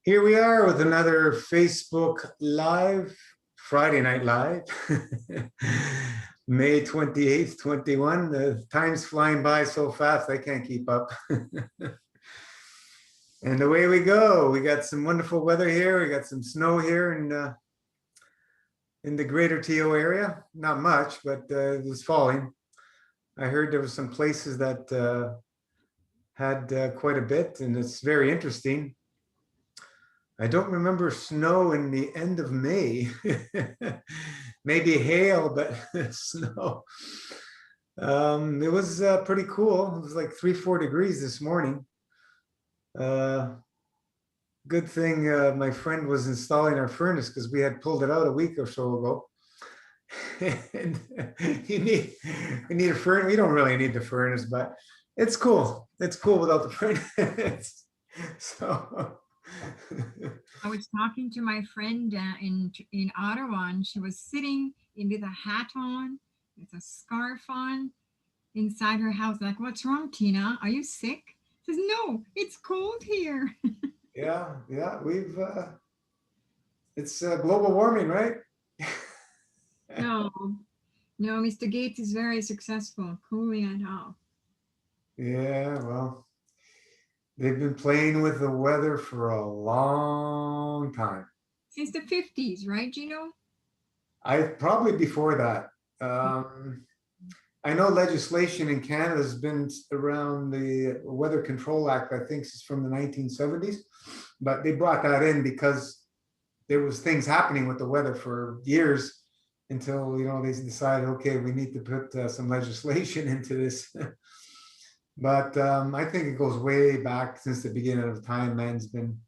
Here we are with another Facebook Live, Friday Night Live, May 28th, 21. The time's flying by so fast, I can't keep up. And away we go. We got some wonderful weather here. We got some snow here in the greater TO area. Not much, but it was falling. I heard there were some places that had quite a bit, and it's very interesting. I don't remember snow in the end of May. Maybe hail, but snow. It was pretty cool. It was like 3-4 degrees this morning. Good thing my friend was installing our furnace because we had pulled it out a week or so ago. And we need a furnace. We don't really need the furnace, but it's cool. It's cool without the furnace. So I was talking to my friend in Ottawa, and she was sitting with a hat on, with a scarf on, inside her house. Like, what's wrong, Tina? Are you sick? She says, no, it's cold here. yeah, we've it's global warming, right? No, no, Mr. Gates is very successful, cooling it off. Yeah, well, they've been playing with the weather for a long time. Since the 50s, right, Gino? I probably before that. I know legislation in Canada has been around the Weather Control Act, I think is from the 1970s, but they brought that in because there was things happening with the weather for years until, they decided, okay, we need to put some legislation into this. But I think it goes way back since the beginning of time. Man's been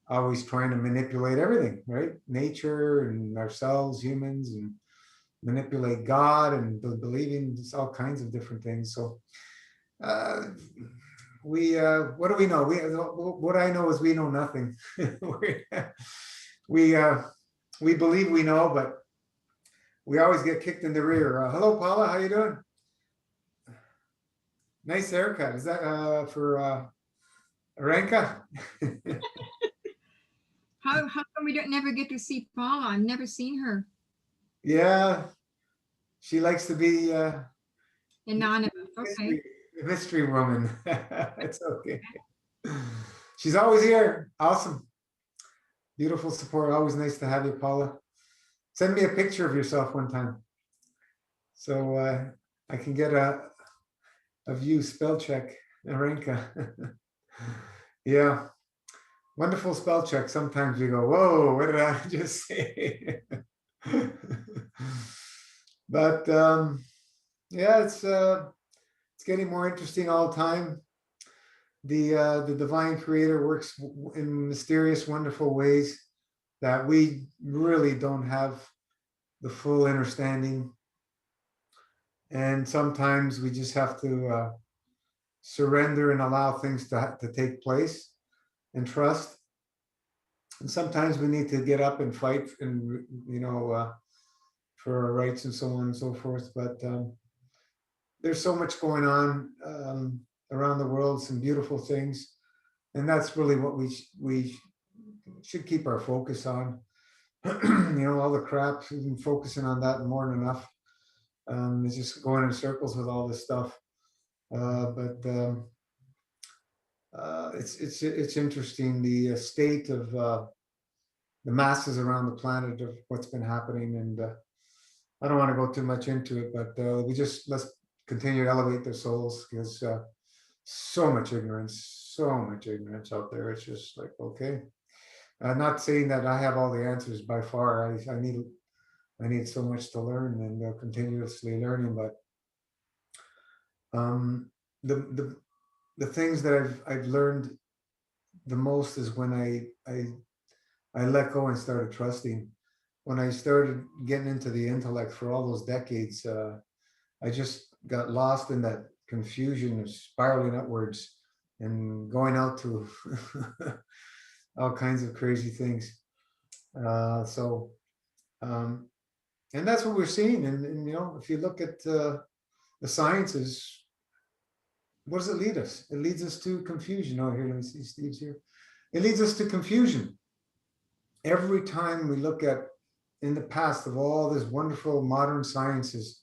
always trying to manipulate everything, right? Nature and ourselves, humans, and manipulate God and believing all kinds of different things. So what do we know? What I know is we know nothing. we believe we know, but we always get kicked in the rear. Hello, Paula, how you doing? Nice haircut. Is that for Aranka? How come we don't never get to see Paula? I've never seen her. Yeah, she likes to be Anonymous. Okay. mystery woman. It's okay. She's always here. Awesome. Beautiful support. Always nice to have you, Paula. Send me a picture of yourself one time so I can get a view spell check. Aranka. Yeah. Wonderful spell check. Sometimes we go, whoa, what did I just say? But yeah, it's getting more interesting all the time. The divine creator works in mysterious, wonderful ways that we really don't have the full understanding. And sometimes we just have to surrender and allow things to take place and trust. And sometimes we need to get up and fight and, for our rights and so on and so forth. But there's so much going on around the world, some beautiful things. And that's really what we should keep our focus on. All the crap, we've been focusing on that more than enough. It's just going in circles with all this stuff. But it's interesting, the state of the masses around the planet of what's been happening. And I don't want to go too much into it, but let's continue to elevate their souls, because so much ignorance out there. It's just like, okay. Not saying that I have all the answers by far. I need so much to learn and continuously learning. But the things that I've learned the most is when I let go and started trusting. When I started getting into the intellect for all those decades, I just got lost in that confusion of spiraling upwards and going out to all kinds of crazy things. And that's what we're seeing. And if you look at the sciences, what does it lead us? It leads us to confusion. Oh, here, let me see, Steve's here. it leads us to confusion. Every time we look at in the past of all this wonderful modern sciences,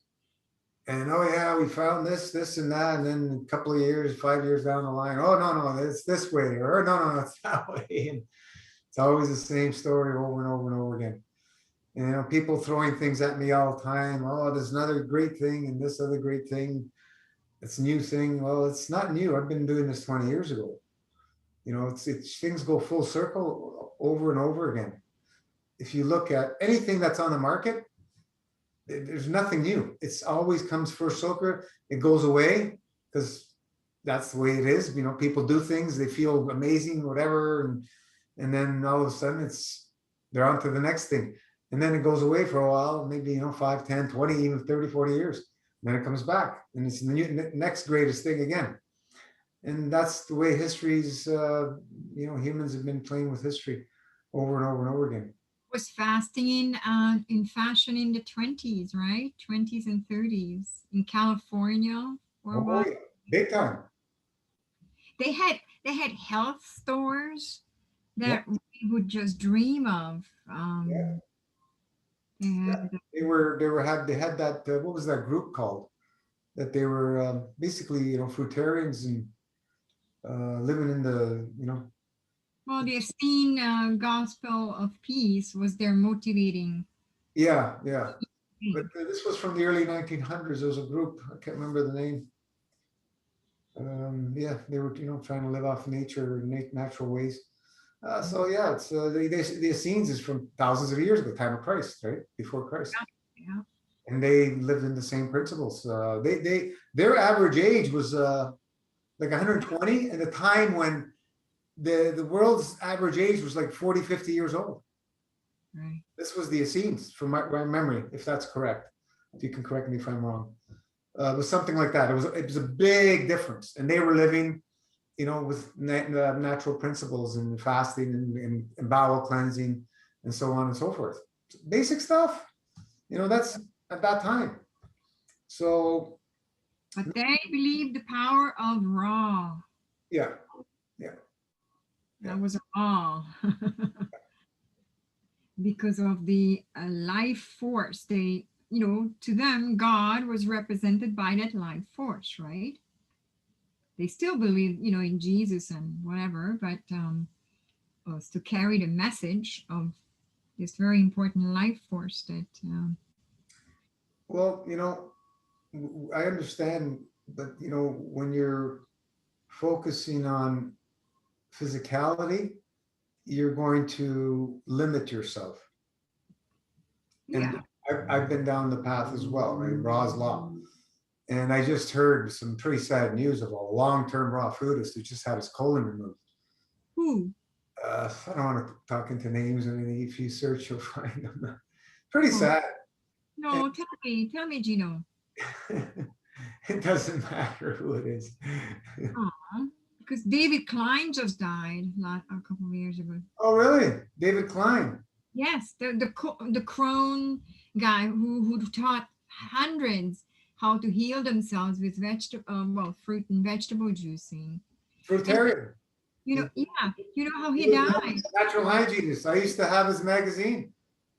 and oh yeah, we found this and that, and then a couple of years, 5 years down the line, oh no, it's this way, or no, it's that way. And it's always the same story over and over and over again. And, you know, people throwing things at me all the time. Oh, there's another great thing and this other great thing. It's a new thing. Well, it's not new. I've been doing this 20 years ago. You know, it's things go full circle over and over again. If you look at anything that's on the market, there's nothing new. It's always comes first circle. It goes away because that's the way it is. You know, people do things, they feel amazing, whatever, and then all of a sudden they're on to the next thing. And then it goes away for a while, maybe, you know, 5, 10, 20, even 30, 40 years. And then it comes back and it's the next greatest thing again. And that's the way history's, you know, humans have been playing with history over and over and over again. Was fasting in fashion in the 20s, right? 20s and 30s in California or Oh, what? yeah, big time. They had health stores Yeah, that we would just dream of. yeah. And They had that, what was that group called? That they were basically, you know, fruitarians and living in the, you know. well, the Essene Gospel of Peace was their motivating Yeah, yeah. But thing. this was from the early 1900s. There was a group, I can't remember the name. Yeah, they were, you know, trying to live off nature and natural ways. So yeah, it's the Essenes is from thousands of years ago, time of Christ, right? Before Christ. Yeah. And they lived in the same principles. Their average age was like 120 at the time when the world's average age was like 40, 50 years old. Right. This was the Essenes, from my memory, if that's correct. If you can correct me if I'm wrong. It was something like that. It was a big difference, and they were living, you know, with natural principles and fasting and bowel cleansing and so on and so forth. Basic stuff, you know. That's at that time. So But they believed the power of Ra. yeah, yeah, yeah. That was all. Because of the life force. They, you know, to them, God was represented by that life force, right? They still believe, you know, in Jesus and whatever, but was to carry the message of this very important life force that. Well, you know, I understand, but you know, when you're focusing on physicality, you're going to limit yourself. And Yeah. I've been down the path as well, right? Ra's law. And I just heard some pretty sad news of a long-term raw foodist who just had his colon removed. Who? I don't want to talk into names. I mean, if you search, you'll find them. Pretty Oh, sad. no, tell me, Gino. It doesn't matter who it is. Aw, because David Klein just died a couple of years ago. Oh, really? David Klein. Yes, the crone guy who taught hundreds how to heal themselves with fruit and vegetable juicing. And Fruitarian. you know, yeah, you know how he He was died. a natural hygienist. I used to have his magazine.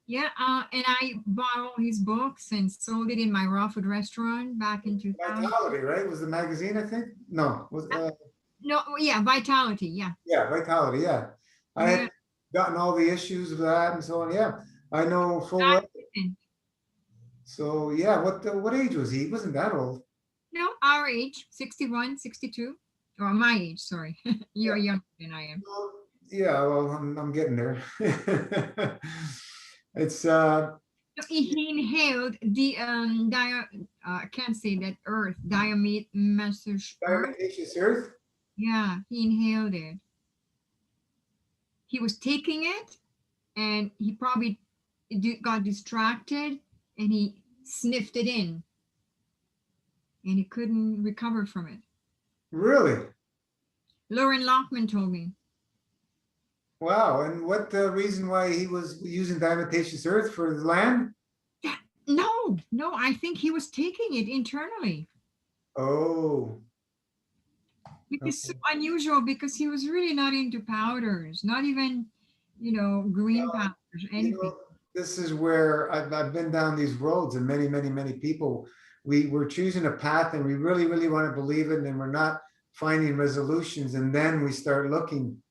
Yeah, and I bought all his books and sold it in my raw food restaurant back in 2000. Vitality, right? Was the magazine, I think? No, was No, yeah, Vitality, yeah. yeah, Vitality, yeah. I Yeah. had gotten all the issues of that and so on. Yeah, I know full well. So yeah, what age was he? He wasn't that old. No, our age, 61, 62. Or my age, sorry. You're Yeah. younger than I am. Well, yeah, well, I'm getting there. It's No, he inhaled the I can't say that earth, diatomaceous earth. diatomaceous earth. Yeah, he inhaled it. He was taking it and he probably got distracted and he sniffed it in and he couldn't recover from it. Really? Lauren Lockman told me. Wow. And what the reason why he was using diatomaceous earth for the land? No, I think he was taking it internally. Oh. It's so Okay. unusual because he was really not into powders, not even, green powders, You anything. know, this is where I've been down these roads, and many people, we're choosing a path and we really, really want to believe it, and we're not finding resolutions. And then we start looking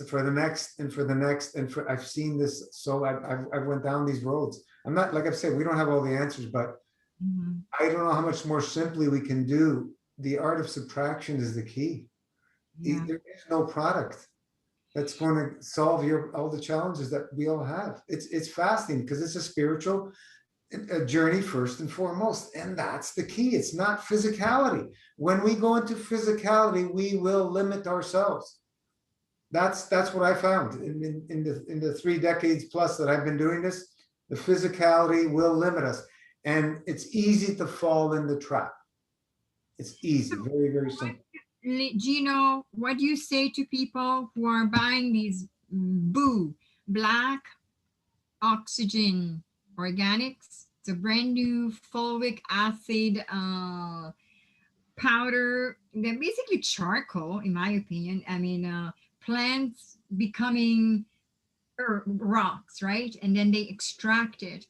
for the next and for the next. And for, I've seen this. So I've went down these roads. I'm not, like I've said, we don't have all the answers, but Mhm. I don't know how much more simply we can do. The art of subtraction is the key. Yeah. There is no product that's going to solve all the challenges that we all have. It's fasting because it's a spiritual a journey first and foremost, and that's the key. It's not physicality. When we go into physicality, we will limit ourselves. That's what I found in the 3 decades plus that I've been doing this. The physicality will limit us, and it's easy to fall in the trap. It's So, easy, very, very simple. Gino, what do you say to people who are buying these black oxygen organics? It's a brand new fulvic acid powder. They're basically charcoal, in my opinion. I mean, plants becoming rocks, right? And then they extract it.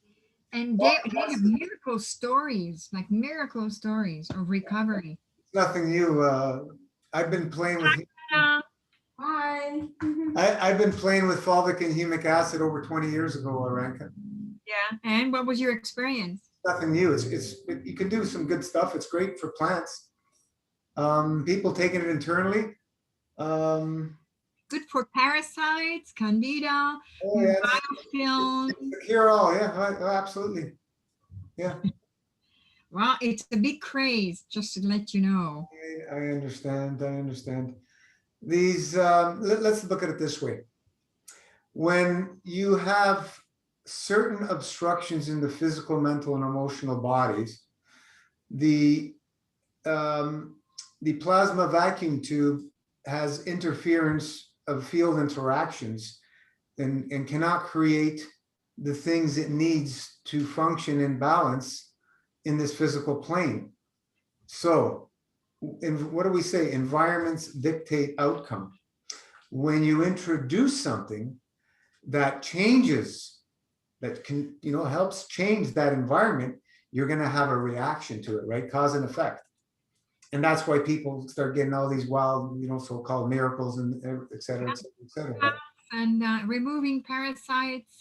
And they have miracle stories, like miracle stories of recovery. Nothing new. I've been playing with Uh, Hi. I've been playing with fulvic and humic acid over 20 years ago, Aranka. yeah. And what was your experience? Nothing new. You can do some good stuff. It's great for plants. People taking it internally. Um, Good for parasites, candida, oh yeah, biofilm. it's the cure all. Yeah, absolutely. Yeah, Well, it's a big craze, just to let you know. I understand. I understand. These. Let's look at it this way. When you have certain obstructions in the physical, mental, and emotional bodies, the the plasma vacuum tube has interference of field interactions and cannot create the things it needs to function in balance in this physical plane. So, what do we say? Environments dictate outcome. When you introduce something that changes, that can, helps change that environment, you're going to have a reaction to it, right? Cause and effect. And that's why people start getting all these wild, so-called miracles and et cetera, et cetera, et cetera. And removing parasites.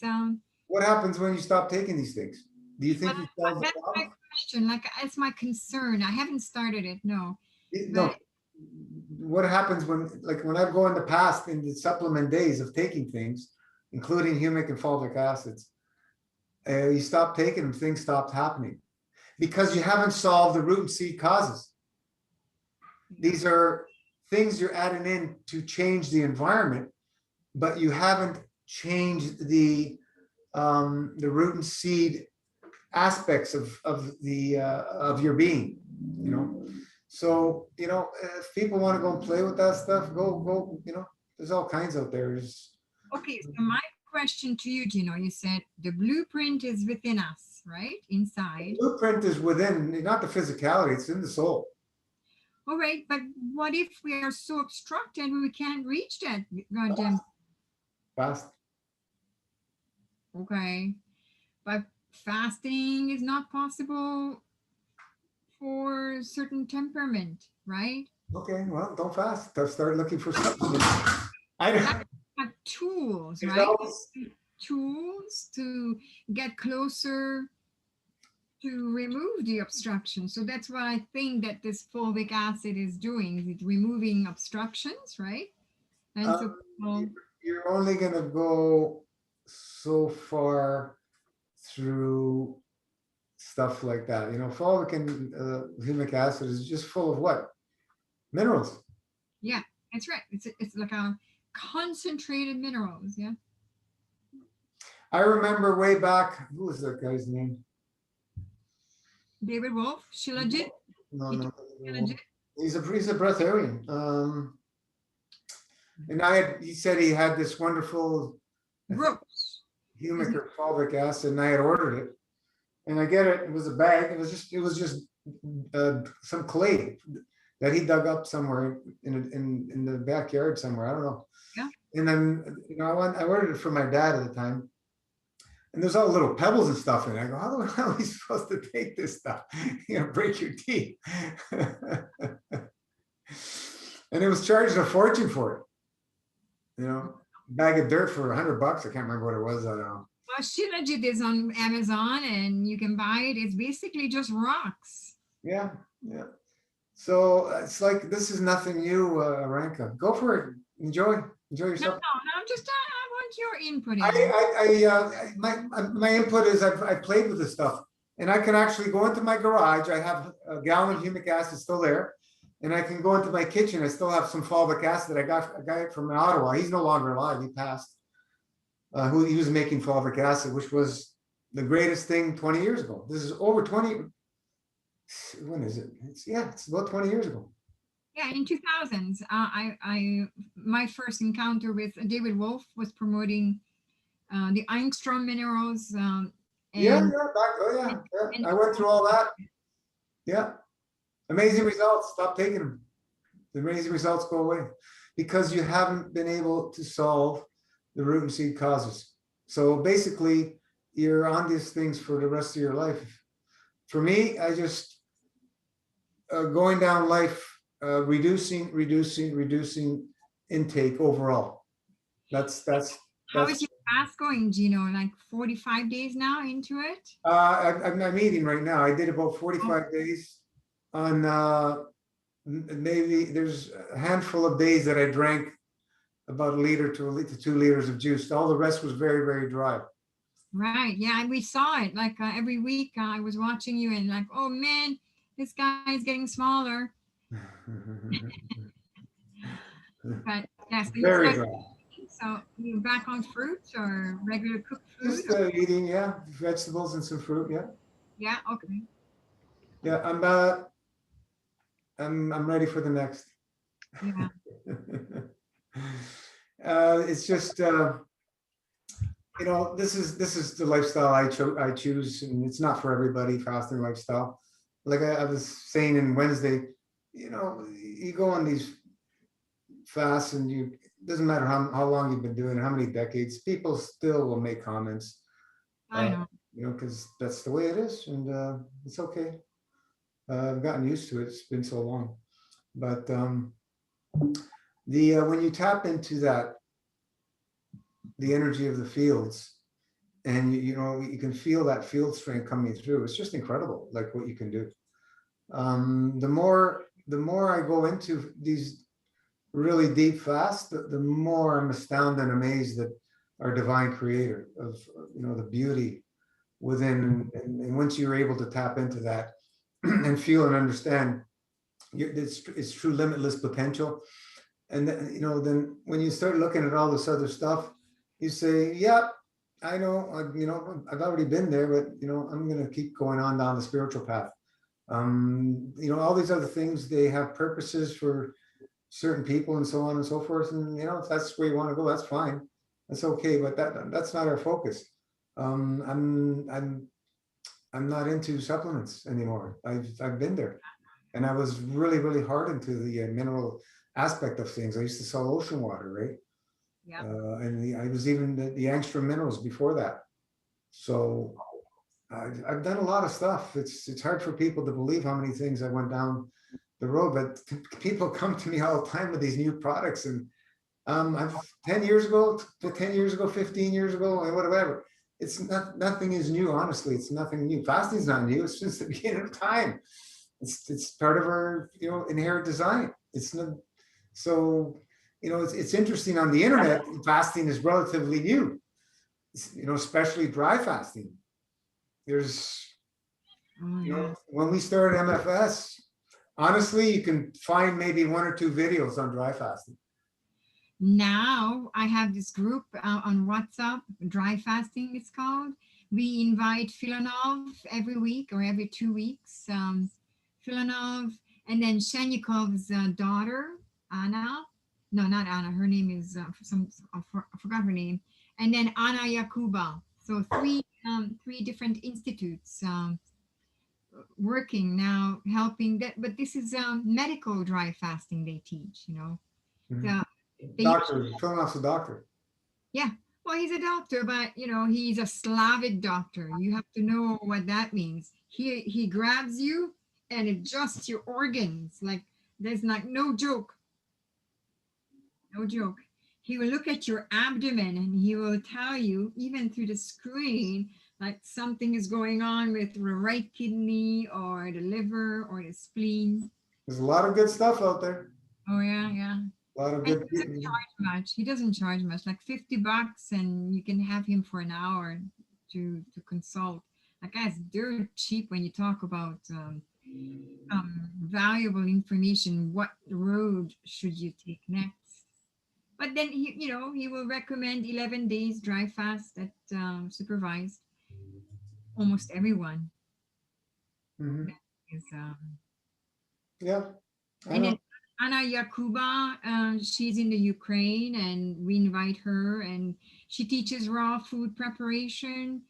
What happens when you stop taking these things? Do you think Well, you solve the that's my problem? question. Like, it's my concern. I haven't started it, no. No. But What happens when I go in the past in the supplement days of taking things, including humic and fulvic acids, you stop taking them, things stopped happening because you haven't solved the root and seed causes. These are things you're adding in to change the environment, but you haven't changed the root and seed aspects of your being, So, if people want to go and play with that stuff, go, there's all kinds out there. okay, so my question to you, Gino, you said the blueprint is within us, right? Inside. Blueprint is within, not the physicality, it's in the soul. All right, but what if we are so obstructed we can't reach that goddamn? Fast. Okay, but fasting is not possible for certain temperament, right? Okay, well, don't fast. Start looking for something. I don't. Have tools, There's right? always- Tools to get closer to remove the obstruction. So that's what I think that this fulvic acid is doing. Is it removing obstructions, right? And so people, You're only gonna go so far through stuff like that. Fulvic and humic acid is just full of what? Minerals. yeah, that's right. It's like a concentrated minerals, yeah. I remember way back, who was that guy's name? David Wolf, Shilajit, No. Shilajit, He's a breatharian. And he said he had this wonderful Brooks. humic or fulvic acid, and I had ordered it. And I get it. It was a bag. It was just some clay. that he dug up somewhere in the backyard somewhere. I don't know. Yeah. And then, I ordered it for my dad at the time. And there's all little pebbles and stuff in it. I go, how the hell are we supposed to take this stuff? Break your teeth. And it was charging a fortune for it. Bag of dirt for $100. I can't remember what it was. I don't know. Well, Shilajit is on Amazon and you can buy it. It's basically just rocks. Yeah. So it's like, this is nothing new, Aranka. Go for it. Enjoy No, yourself. I'm just, I want your input. In. My input is I played with this stuff, and I can actually go into my garage. I have a gallon of humic acid still there, and I can go into my kitchen. I still have some fulvic acid. I got a guy from Ottawa. He's no longer alive. He passed. He was making fulvic acid, which was the greatest thing 20 years ago. This is over 20. When is it? It's about 20 years ago. Yeah, in 2000s, my first encounter with David Wolf was promoting the Angstrom minerals. Yeah. I went through all that. Yeah, amazing results. Stop taking them. The amazing results go away because you haven't been able to solve the root and seed causes. So basically, you're on these things for the rest of your life. For me, I just going down life. Reducing intake overall. That's How is your fast going, Gino? Like 45 days now into it? I'm eating right now. I did about 45 days on maybe there's a handful of days that I drank about a liter to 2 liters of juice. All the rest was very, very dry. Right. Yeah. And we saw it like every week I was watching you and like, oh man, this guy is getting smaller. But yes, Very dry. So you're back on fruit or regular cooked food? Just eating, vegetables and some fruit, Yeah, okay. Yeah, I'm ready for the next. Yeah. It's just this is the lifestyle I choose, and it's not for everybody. Fasting lifestyle, like I was saying in Wednesday, you go on these fasts, and it doesn't matter how long you've been doing it, how many decades, people still will make comments. I know. Because that's the way it is, and it's okay. I've gotten used to it. It's been so long, but when you tap into the energy of the fields, and you can feel that field strength coming through. It's just incredible, like what you can do. The more I go into these really deep fasts, the more I'm astounded and amazed at our divine creator of the beauty within, and once you're able to tap into that and feel and understand it's true limitless potential, and then when you start looking at all this other stuff, you say, yeah, I know, I've already been there, but I'm going to keep going on down the spiritual path. All these other things, they have purposes for certain people and so on and so forth, and if that's where you want to go, that's fine, that's okay, but that's not our focus. I'm not into supplements anymore. I've been there, and I was really, really hard into the mineral aspect of things. I used to sell ocean water, right? Yeah. And I was even the Angstrom minerals before that. So I've done a lot of stuff. It's hard for people to believe how many things I went down the road, but people come to me all the time with these new products, and I've 10 years ago, 15 years ago, whatever. It's nothing is new, honestly. It's nothing new. Fasting's not new. It's since the beginning of time. It's part of our inherent design. It's not so. It's interesting on the internet. Fasting is relatively new. Especially dry fasting. There's when we started MFS, honestly, you can find maybe 1 or 2 videos on dry fasting. Now I have this group on WhatsApp, dry fasting it's called. We invite Filanov every week or every 2 weeks. Filanov, and then Shanyukov's daughter, Anna. No, not Anna. Her name is I forgot her name. And then Anna Yakuba. So three different institutes. working now, helping that. But this is medical dry fasting they teach. You know, Mhm. the, they usually, Doctor, Philip's a doctor. yeah. Well, he's a doctor, but you know, he's a Slavic doctor. You have to know what that means. He grabs you and adjusts your organs. Like there's like no joke, no joke. He will look at your abdomen and he will tell you, even through the screen, like something is going on with the right kidney or the liver or the spleen. There's a lot of good stuff out there. Oh yeah, yeah. A lot of And good he doesn't people. charge much. He doesn't charge much, like $50, and you can have him for an hour to consult. Like that's dirt cheap when you talk about valuable information. What road should you take next? But then he will recommend 11 days dry fast at supervised. Almost everyone Mhm. is. Yeah, I And then know. Anna Yakuba, she's in the Ukraine, and we invite her, and she teaches raw food preparation,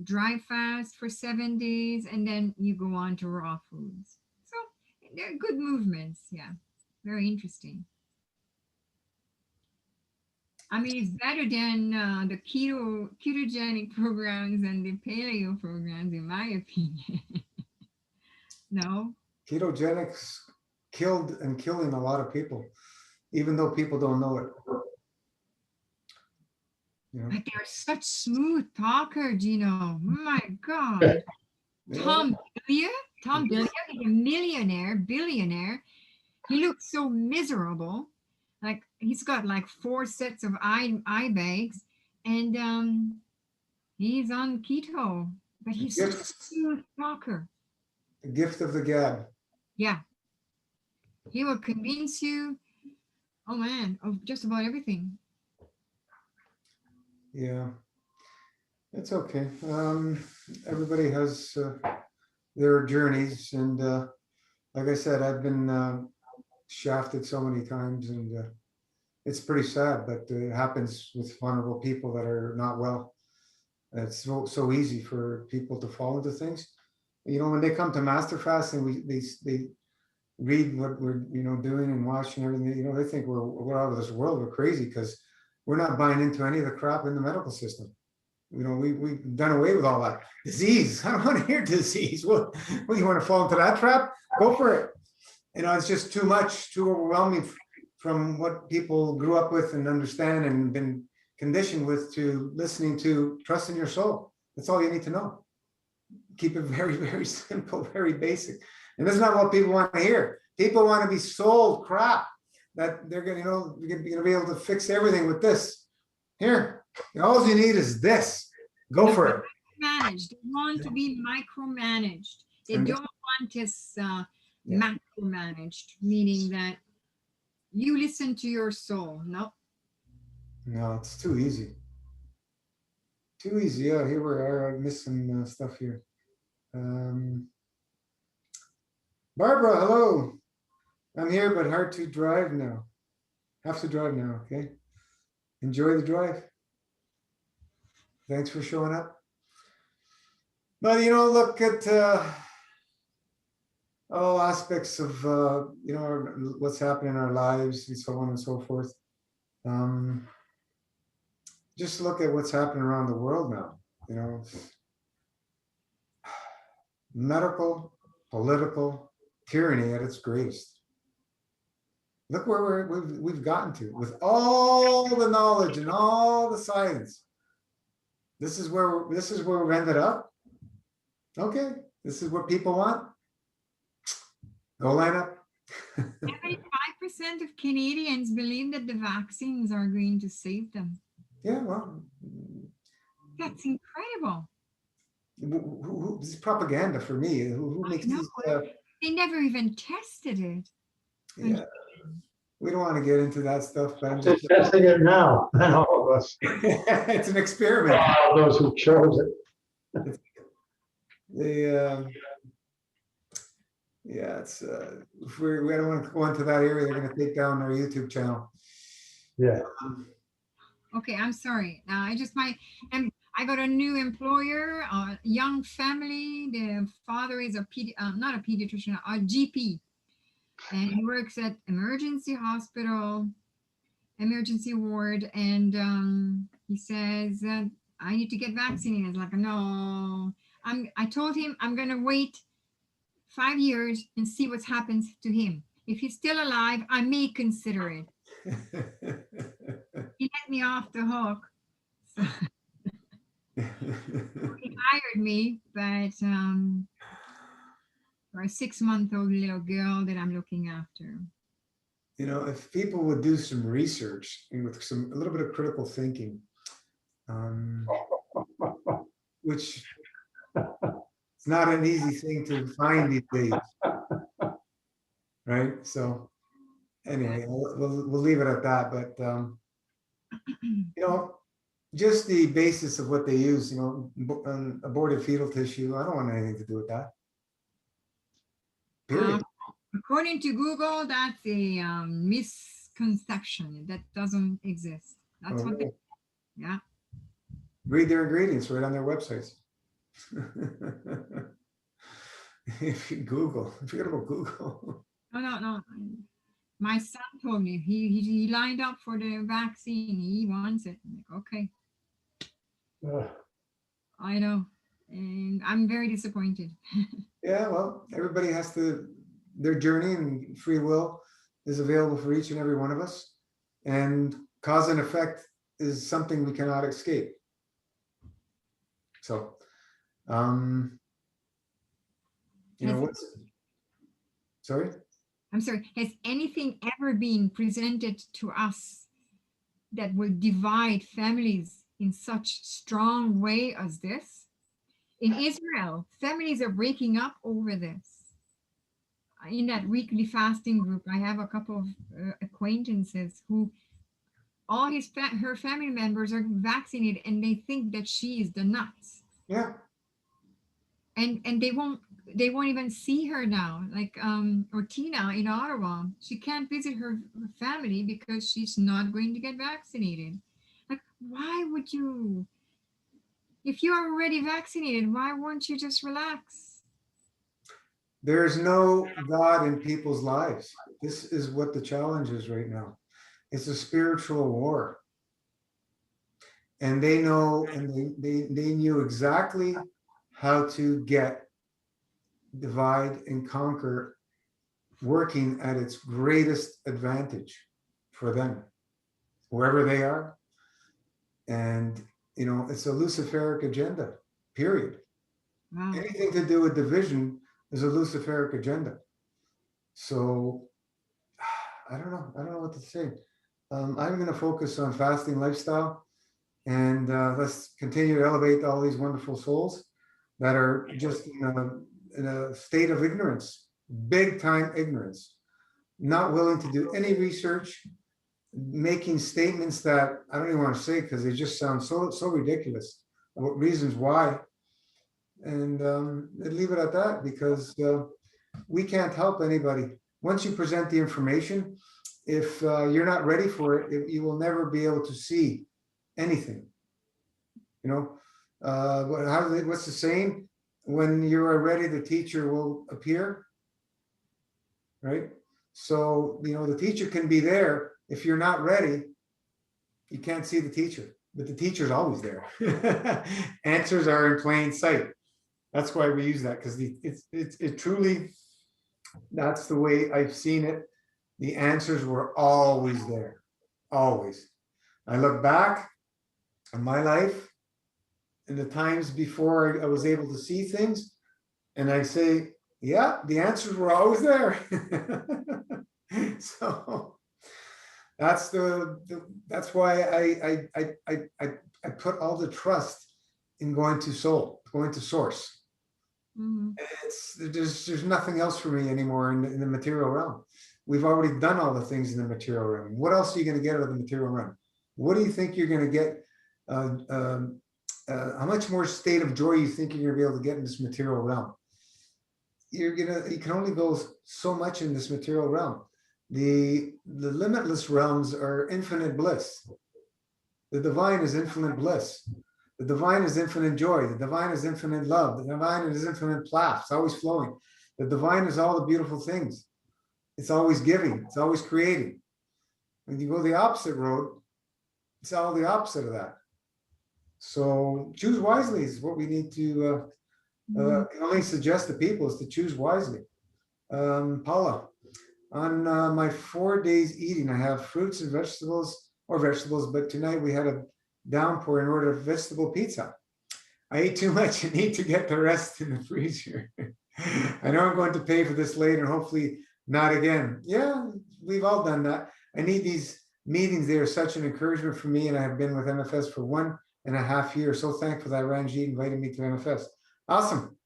dry fast for 7 days, and then you go on to raw foods. So they're good movements. Yeah, very interesting. I mean, it's better than the ketogenic programs and the paleo programs, in my opinion. No, Ketogenics killed and killing a lot of people, even though people don't know it. You know? but they're such smooth talker, Gino. My God. Yeah. Tom Billiard? Tom Billiard is a millionaire, billionaire. He looks so miserable. Like he's got like four sets of eye bags, and he's on keto, but The he's such a gift, smooth talker. the gift of the gab. Yeah, he will convince you, oh man, of just about everything. Yeah, it's okay. Everybody has their journeys, and like I said, I've been shafted so many times, and it's pretty sad, but it happens with vulnerable people that are not well. It's so easy for people to fall into things. You know, when they come to Master Fast and they read what we're doing and watching everything, they think we're out of this world. We're crazy because we're not buying into any of the crap in the medical system. We've done away with all that disease. I don't want to hear disease. What you want to fall into that trap? Go for it. It's just too much, too overwhelming from what people grew up with and understand and been conditioned with, to listening to trust in your soul. That's all you need to know. Keep it very, very simple, very basic. And that's not what people want to hear. People want to be sold crap that they're going to, you're going to be able to fix everything with this. Here, all you need is this. Go Look, for it. managed. They want to be micromanaged. They And don't want us yeah, macromanaged, meaning that you listen to your soul. No, no, it's too easy. Too easy. Yeah, here we are. I missed some stuff here. Um, Barbara, hello. I'm here, but hard to drive now. Have to drive now. Okay. Enjoy the drive. Thanks for showing up. But look at all aspects of what's happening in our lives and so on and so forth. Um, just look at what's happening around the world now. Medical, political tyranny at its greatest. Look where we've gotten to with all the knowledge and all the science. This is where we've ended up. Okay, this is what people want. Go line up. 75% of Canadians believe that the vaccines are going to save them. Yeah, well, That's incredible. this is propaganda for me. Who makes No, these? they never even tested it. Yeah, we don't want to get into that stuff, but I'm They're just, testing it now, all of us, it's an experiment. all those who chose it. Yeah, it's if we don't want to go into that area, they're going to take down our YouTube channel. Yeah, Okay, I'm sorry. Now I just might, and I got a new employer, a young family. The father is not a pediatrician, a GP, and he works at emergency hospital, emergency ward, and he says I need to get vaccinated. It's like, no, I told him I'm gonna wait 5 years and see what happens to him. If he's still alive, I may consider it. He let me off the hook. So he hired me, but for a 6-month-old little girl that I'm looking after. You know, if people would do some research and with a little bit of critical thinking, which it's not an easy thing to find these days, right? So anyway, we'll leave it at that. But you know, just the basis of what they use, you know, aborted fetal tissue, I don't want anything to do with that. Period. According to Google, that's a misconception. That doesn't exist. That's what they, yeah. Read their ingredients right on their websites. If you Google, forget about Google. No. My son told me he lined up for the vaccine. He wants it. I'm like, okay, I know, and I'm very disappointed. Yeah, well, everybody has to, their journey and free will is available for each and every one of us. And cause and effect is something we cannot escape. So, you know, sorry? I'm sorry, has anything ever been presented to us that will divide families in such strong way as this? In Israel, families are breaking up over this. In that weekly fasting group, I have a couple of acquaintances who all her family members are vaccinated and they think that she is the nuts. Yeah. And they won't even see her now. Like Ortina in Ottawa, she can't visit her family because she's not going to get vaccinated. Like, why would you? If you are already vaccinated, why won't you just relax? There's no God in people's lives. This is what the challenge is right now. It's a spiritual war. And they know, and they knew exactly how to get, divide, and conquer working at its greatest advantage for them, wherever they are. And, you know, it's a Luciferic agenda, period. Wow. Anything to do with division is a Luciferic agenda. So I don't know what to say. I'm going to focus on fasting lifestyle, and let's continue to elevate all these wonderful souls that are just in a state of ignorance, big time ignorance, not willing to do any research, making statements that I don't even want to say because they just sound so ridiculous. What reasons why? And leave it at that, because we can't help anybody. Once you present the information, if you're not ready for it, you will never be able to see anything. You know, what's the saying? When you are ready, the teacher will appear, right? So, you know, the teacher can be there. If you're not ready, you can't see the teacher, but the teacher's always there. Answers are in plain sight. That's why we use that, because it truly, that's the way I've seen it. The answers were always there, always. I look back on my life and the times before I was able to see things, and I say, yeah, the answers were always there. So that's that's why I put all the trust in going to soul, going to source. Mm-hmm. There's nothing else for me anymore in the material realm. We've already done all the things in the material realm. What else are you going to get out of the material realm? What do you think you're going to get? How much more state of joy you think you're going to be able to get in this material realm? You can only go so much in this material realm. The limitless realms are infinite bliss. The divine is infinite bliss. The divine is infinite joy. The divine is infinite love. The divine is infinite laugh. It's always flowing. The divine is all the beautiful things. It's always giving. It's always creating. When you go the opposite road, it's all the opposite of that. So choose wisely is what we need to only suggest to people is to choose wisely. Paula, on my 4 days eating, I have fruits and vegetables or vegetables, but tonight we had a downpour and ordered vegetable pizza. I ate too much and need to get the rest in the freezer. I know I'm going to pay for this later, hopefully not again. Yeah, we've all done that. I need these meetings. They are such an encouragement for me, and I have been with MFS for 1.5 years. So thankful that Ranjit invited me to MFS. Awesome.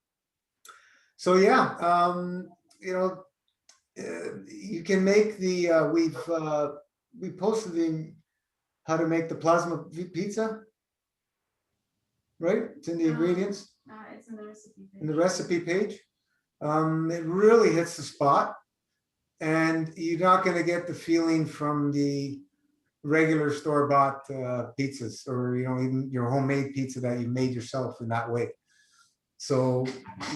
So yeah, you can make the, we posted the, how to make the plasma pizza, right? It's in the ingredients, It's in the recipe in the page. recipe page. It really hits the spot, and you're not going to get the feeling from the regular store-bought pizzas, or even your homemade pizza that you made yourself in that way. So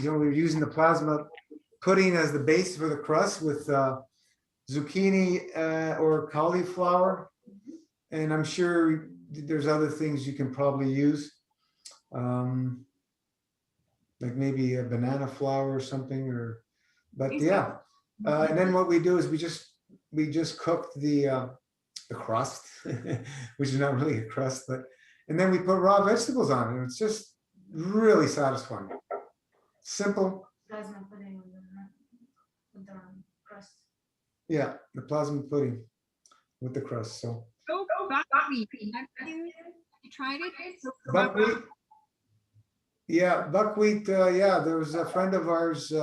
we're using the plasma pudding as the base for the crust with zucchini or cauliflower, and I'm sure there's other things you can probably use, like maybe a banana flour or something, but yeah. And then what we do is we just cooked the crust, which is not really a crust, and then we put raw vegetables on it. And it's just really satisfying. Simple. Plasma pudding with the crust. Yeah, the plasma pudding with the crust. So Oh, buckwheat. Have you tried it? buckwheat. Yeah, buckwheat. Yeah, there was a friend of ours.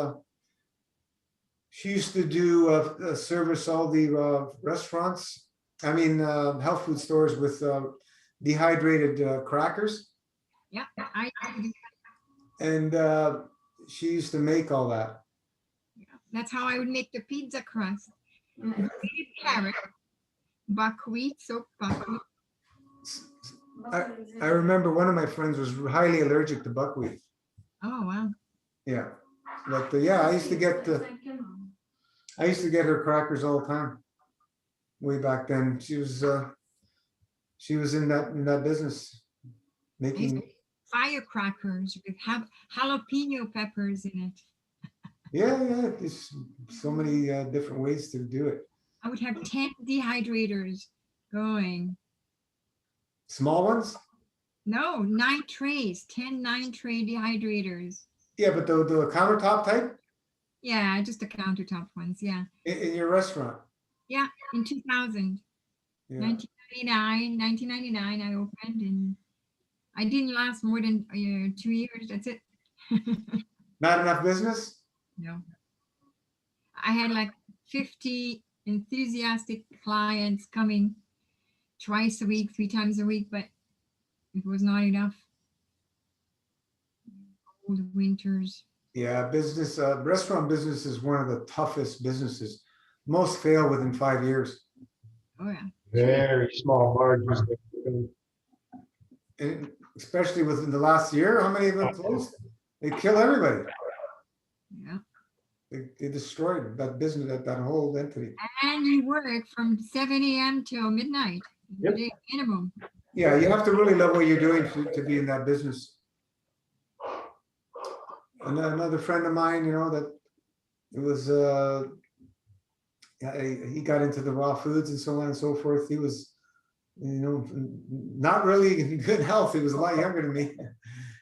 She used to do service all the restaurants. I mean, health food stores with dehydrated crackers. Yeah, I do. And she used to make all that. That's how I would make the pizza crust. Grated carrot, buckwheat, so buckwheat. I remember one of my friends was highly allergic to buckwheat. Oh, wow. Yeah, but yeah, I used to get her crackers all the time. Way back then, she was in that business, making. Firecrackers with jalapeno peppers in it. Yeah, there's so many different ways to do it. I would have 10 dehydrators going. Small ones? No, 9 trays, 10 9-tray dehydrators. Yeah, but the countertop type Yeah, just the countertop ones. Yeah. in your restaurant. Yeah, in 2000, Yeah. 1999, I opened, and I didn't last more than 2 years. That's it. Not enough business? No. I had like 50 enthusiastic clients coming twice a week, 3 times a week, but it was not enough. Cold winters. Yeah, business, restaurant business is one of the toughest businesses. Most fail within 5 years. Oh yeah. Very small margins. And especially within the last year, how many of them closed? They kill everybody. Yeah. They destroyed that business, that whole entity. And you work from 7 a.m. till midnight. Yep. Day minimum. Yeah, you have to really love what you're doing to be in that business. And another friend of mine, that it was, he got into the raw foods and so on and so forth. He was, not really in good health. He was a lot younger than me.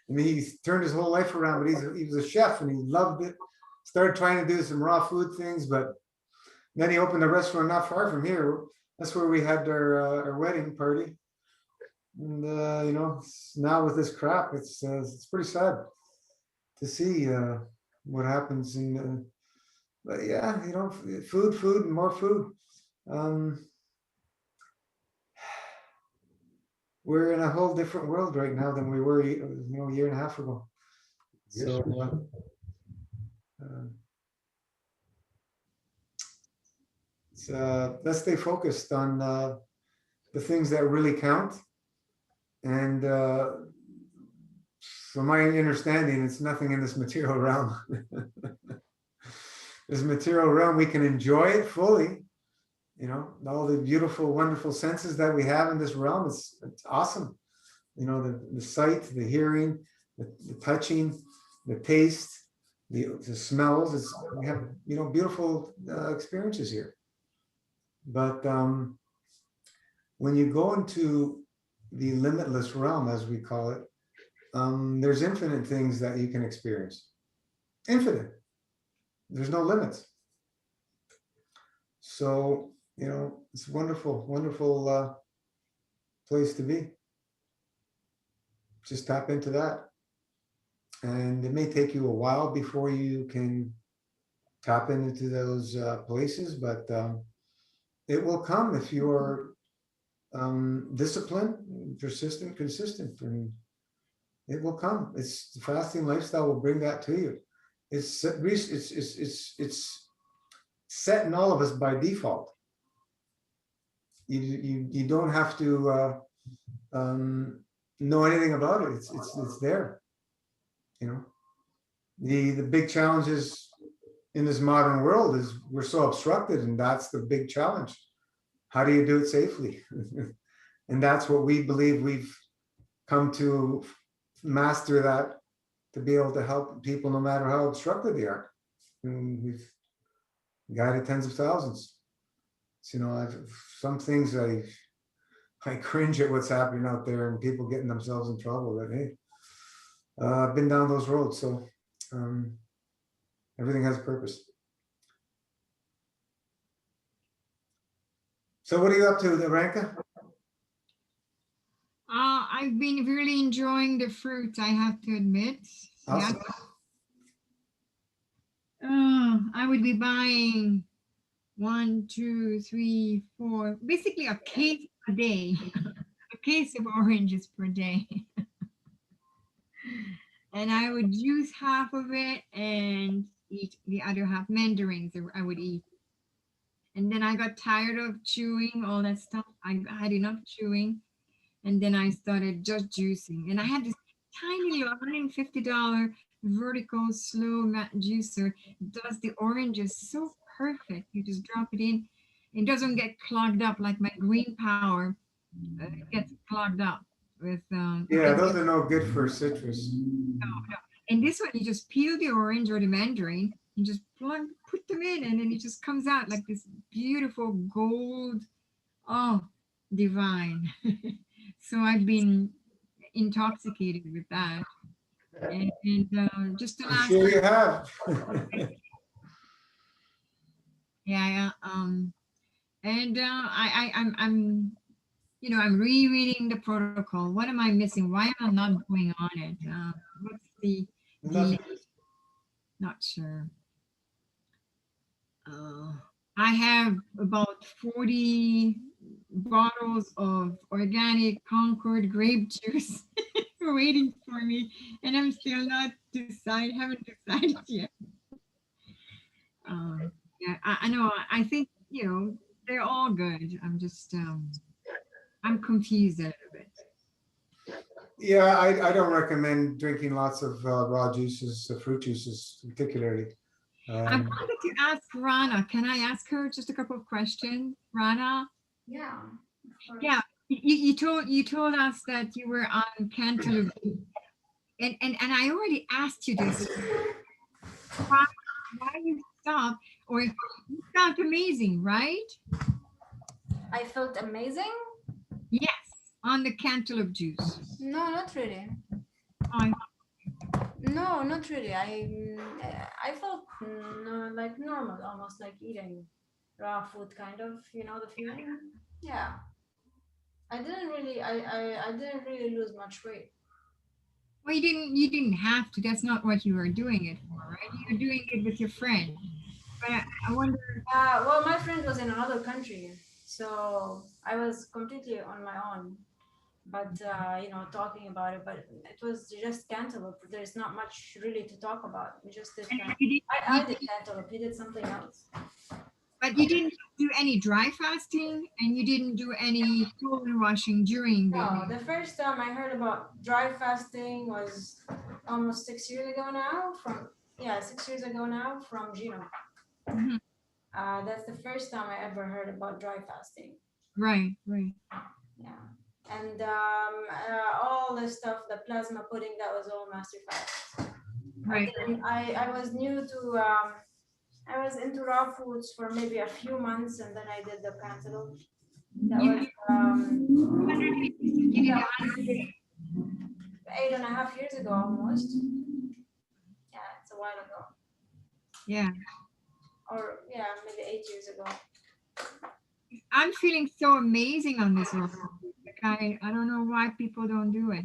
And he turned his whole life around, but he was a chef and he loved it. Started trying to do some raw food things, but then he opened a restaurant not far from here. That's where we had our wedding party. And now with this crap, it's pretty sad to see what happens in. But yeah, food, and more food. We're in a whole different world right now than we were, a year and a half ago. Yes, So. Let's stay focused on the things that really count, and from my understanding, it's nothing in this material realm. This material realm, we can enjoy it fully. All the beautiful, wonderful senses that we have in this realm, it's awesome. The sight, the hearing, the touching, the taste, the smells. We have, beautiful experiences here. But when you go into the limitless realm, as we call it, there's infinite things that you can experience. Infinite. There's no limits. So, it's a wonderful, wonderful place to be. Just tap into that. And it may take you a while before you can tap into those places, but it will come if you're disciplined, persistent, consistent, and it will come. It's the fasting lifestyle will bring that to you. It's set in all of us by default. You don't have to know anything about it. It's there. The big challenges in this modern world is we're so obstructed, and that's the big challenge. How do you do it safely? And that's what we believe we've come to master, that to be able to help people no matter how obstructed they are. And we've guided tens of thousands. So, some things I cringe at what's happening out there and people getting themselves in trouble. But hey, I've been down those roads, so everything has a purpose. So what are you up to, Ranka? I've been really enjoying the fruits, I have to admit. Awesome. I would be buying 1, 2, 3, 4, basically a case a day, a case of oranges per day. And I would use half of it and eat the other half. Mandarins I would eat. And then I got tired of chewing all that stuff. I had enough chewing. And then I started just juicing. And I had this tiny little $150 vertical slow juicer. It does the oranges so perfect. You just drop it in. It doesn't get clogged up like my green power. It gets clogged up with Yeah, those are no good for citrus. no. And this one, you just peel the orange or the mandarin and just put them in, and then it just comes out like this beautiful gold. Oh, divine. So I've been intoxicated with that. And just the I'm last sure you have. yeah, and I'm I'm rereading the protocol. What am I missing? Why am I not going on it? What's the Nothing. not sure. I have about 40 bottles of organic Concord grape juice waiting for me, and I'm still haven't decided yet. Yeah, I know. I think they're all good. I'm just I'm confused a little bit. Yeah, I don't recommend drinking lots of raw juices, fruit juices particularly. I wanted to ask Rana. Can I ask her just a couple of questions, Rana? Yeah. of course. Yeah, you told us that you were on Cantaloupe, and I already asked you this. Why you stopped? Or you felt amazing, right? I felt amazing. Yes, on the cantaloupe juice. No, not really. I No, not really. I felt like normal, almost like eating raw food, kind of. You know the feeling? Yeah. I didn't really lose much weight. Well, you didn't have to. That's not what you were doing it for, right? You were doing it with your friend. But I wonder. Well, my friend was in another country, so I was completely on my own. But talking about it, but it was just cantaloupe. There's not much really to talk about. We just did. And you I did cantaloupe. He did something else. but you didn't do any dry fasting, and you didn't do any colon washing during No, the. the first time I heard about dry fasting was almost 6 years ago now from, yeah, 6 years ago now from Gino. Mhm. That's the first time I ever heard about dry fasting. Right, right. Yeah. And all the stuff, the plasma pudding, that was all master fast. Right. I was new to, I was into raw foods for maybe a few months, and then I did the cantaloupe. That You was, that was 8.5 years ago almost. Yeah, it's a while ago. yeah. Or yeah, maybe 8 years ago. I'm feeling so amazing on this one. Like I don't know why people don't do it.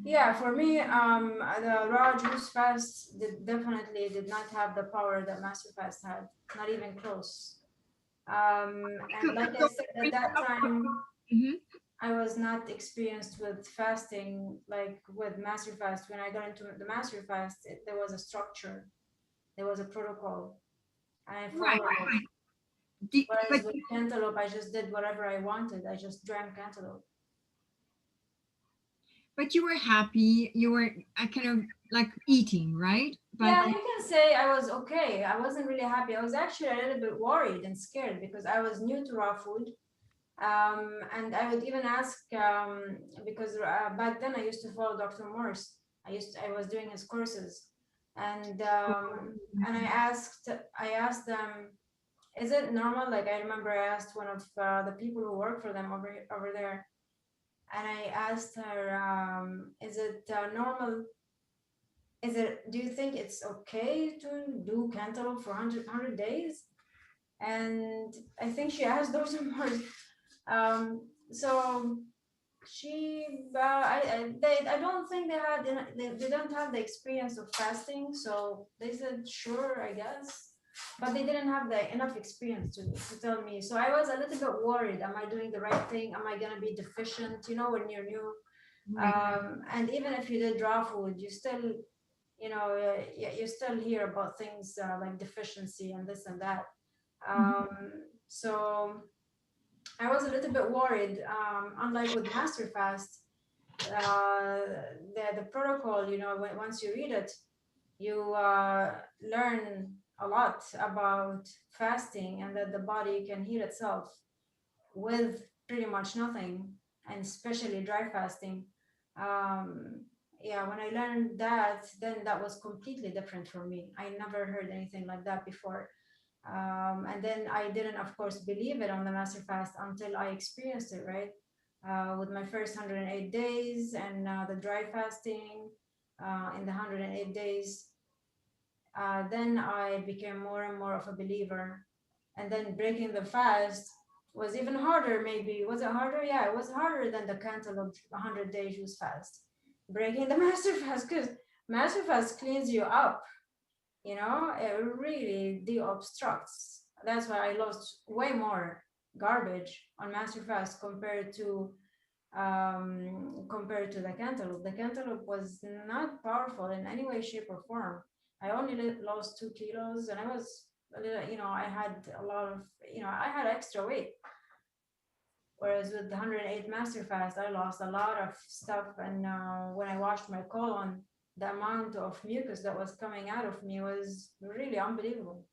Yeah, for me, the raw juice fast definitely did not have the power that master fast had, not even close. And like I said, at that time, Mhm. I was not experienced with fasting like with master fast. When I got into the master fast, there was a structure, there was a protocol, and I Right, followed it. right. But Whereas with cantaloupe, I just did whatever I wanted. I just drank cantaloupe. you were happy. You were I kind of like eating, right? But Yeah, you can say I was okay. I wasn't really happy. I was actually a little bit worried and scared because I was new to raw food. And I would even ask because back then I used to follow Dr. Morse. I was doing his courses, and I asked them, is it normal? Like I remember I asked one of the people who work for them over there, and I asked her, is it normal? Do you think it's okay to do cantaloupe for 100 days? And I think she asked Dr. Morse. So I don't think they don't have the experience of fasting, so they said sure, I guess, but they didn't have the enough experience to tell me. So I was a little bit worried, am I doing the right thing, am I going to be deficient, when you're new. right. And even if you did raw food, you still, you still hear about things like deficiency and this and that. um, so I was a little bit worried. Unlike with masterfast, uh, the protocol, once you read it, you learn a lot about fasting and that the body can heal itself with pretty much nothing, and especially dry fasting. Um, yeah, when I learned that, then that was completely different for me. I never heard anything like that before. And then I didn't, of course, believe it on the master fast until I experienced it, right? With my first 108 days and the dry fasting in the 108 days. Then I became more and more of a believer. And then breaking the fast was even harder, maybe. Was it harder? Yeah, it was harder than the cantaloupe 100-day juice fast. Breaking the master fast, because master fast cleans you up, it really de-obstructs. That's why I lost way more garbage on master fast compared to the cantaloupe. The cantaloupe was not powerful in any way, shape, or form. I only lost 2 kilos, and I was a little, I had a lot of, I had extra weight. Whereas with the 108 master fast, I lost a lot of stuff, and when I washed my colon, the amount of mucus that was coming out of me was really unbelievable.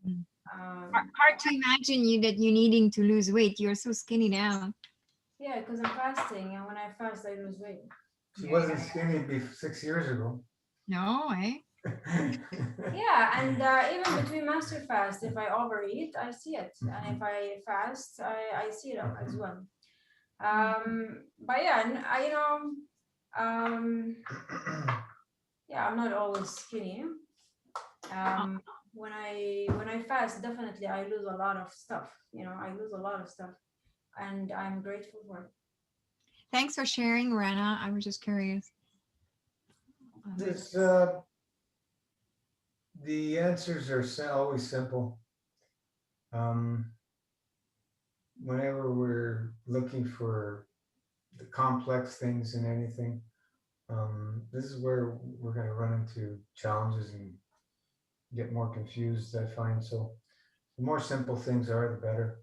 Mm. Um, Hard to imagine you needing to lose weight. You're so skinny now. yeah, because I'm fasting, and when I fast, I lose weight. She wasn't skinny 6 years ago. No, eh? Yeah, and even between master fast, if I overeat, I see it, and if I fast, I see it as well. But yeah, and yeah, I'm not always skinny. When I fast, definitely I lose a lot of stuff. I lose a lot of stuff, and I'm grateful for it. Thanks for sharing, Rana. I was just curious. This, the answers are always simple. Whenever we're looking for the complex things in anything, this is where we're going to run into challenges and get more confused, I find. So the more simple things are, the better.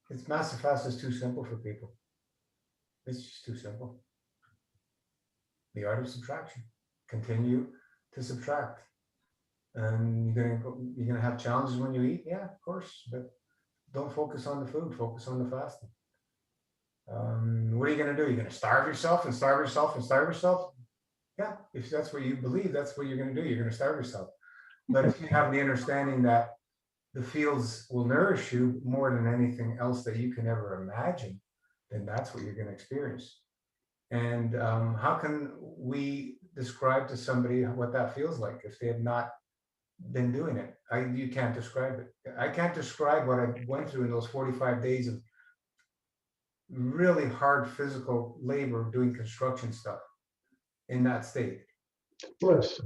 It's massive fast is too simple for people. It's just too simple. the art of subtraction. Continue to subtract. And you're gonna have challenges when you eat, yeah, of course, but don't focus on the food, focus on the fasting. What are you gonna do? You're gonna starve yourself and starve yourself and starve yourself? Yeah, if that's what you believe, that's what you're gonna do. You're gonna starve yourself. But if you have the understanding that the fields will nourish you more than anything else that you can ever imagine, then that's what you're gonna experience. And how can we describe to somebody what that feels like if they have not been doing it? You can't describe it. I can't describe what I went through in those 45 days of really hard physical labor doing construction stuff in that state. Bliss.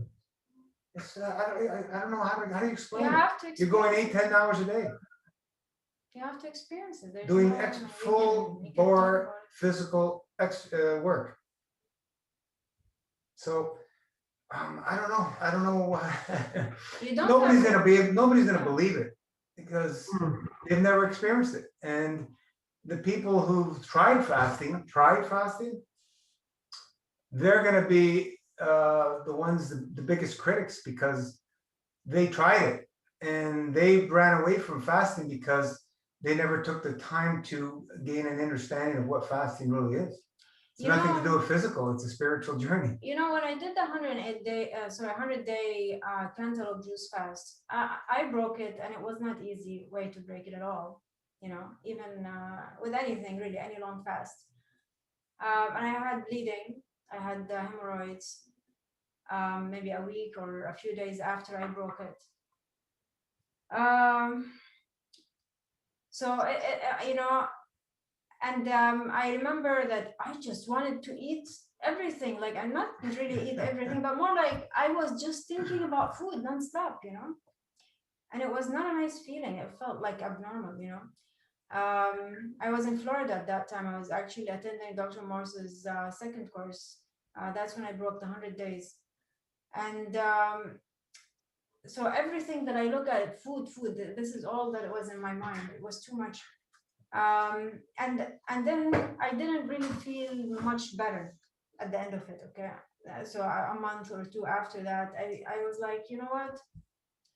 It's, I don't know how do you You explain it? have to You're going experience 8, 10 hours a day it. You have to experience it. There's doing no way you full can talk bore about physical work. So I don't know. I don't know. it. You don't Nobody's have gonna nobody's gonna Yeah. believe it because they've never experienced it. And the people who've tried fasting, they're gonna be the ones, the biggest critics, because they tried it and they ran away from fasting because they never took the time to gain an understanding of what fasting really is. It's You nothing to know- do with physical, it's a spiritual journey. You know, when I did the 100-day cantaloupe juice fast, I broke it, and it was not easy way to break it at all. You know, even with anything really, any long fast. And I had bleeding, I had hemorrhoids, maybe a week or a few days after I broke it. So you know, and I remember that I just wanted to eat everything. Like, I'm not really eat everything, but more like I was just thinking about food nonstop, you know. And it was not a nice feeling. It felt like abnormal, you know. I was in Florida at that time. I was actually attending Dr. Morse's second course. That's when I broke the 100 days. And so everything that I look at, food, this is all that was in my mind. It was too much. And then I didn't really feel much better at the end of it. Okay, so a month or two after that, I was like, you know what,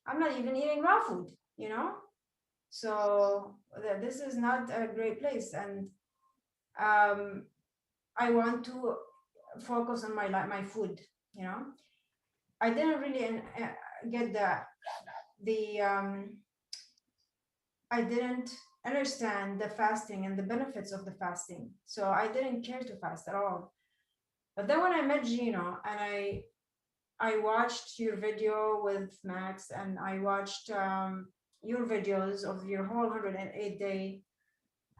I'm not even eating raw food, you know. So this is not a great place, and I want to focus on my food, you know. I didn't really get the I didn't understand the fasting and the benefits of the fasting. So I didn't care to fast at all. But then when I met Gino and I watched your video with Max, and I watched your videos of your whole 108-day,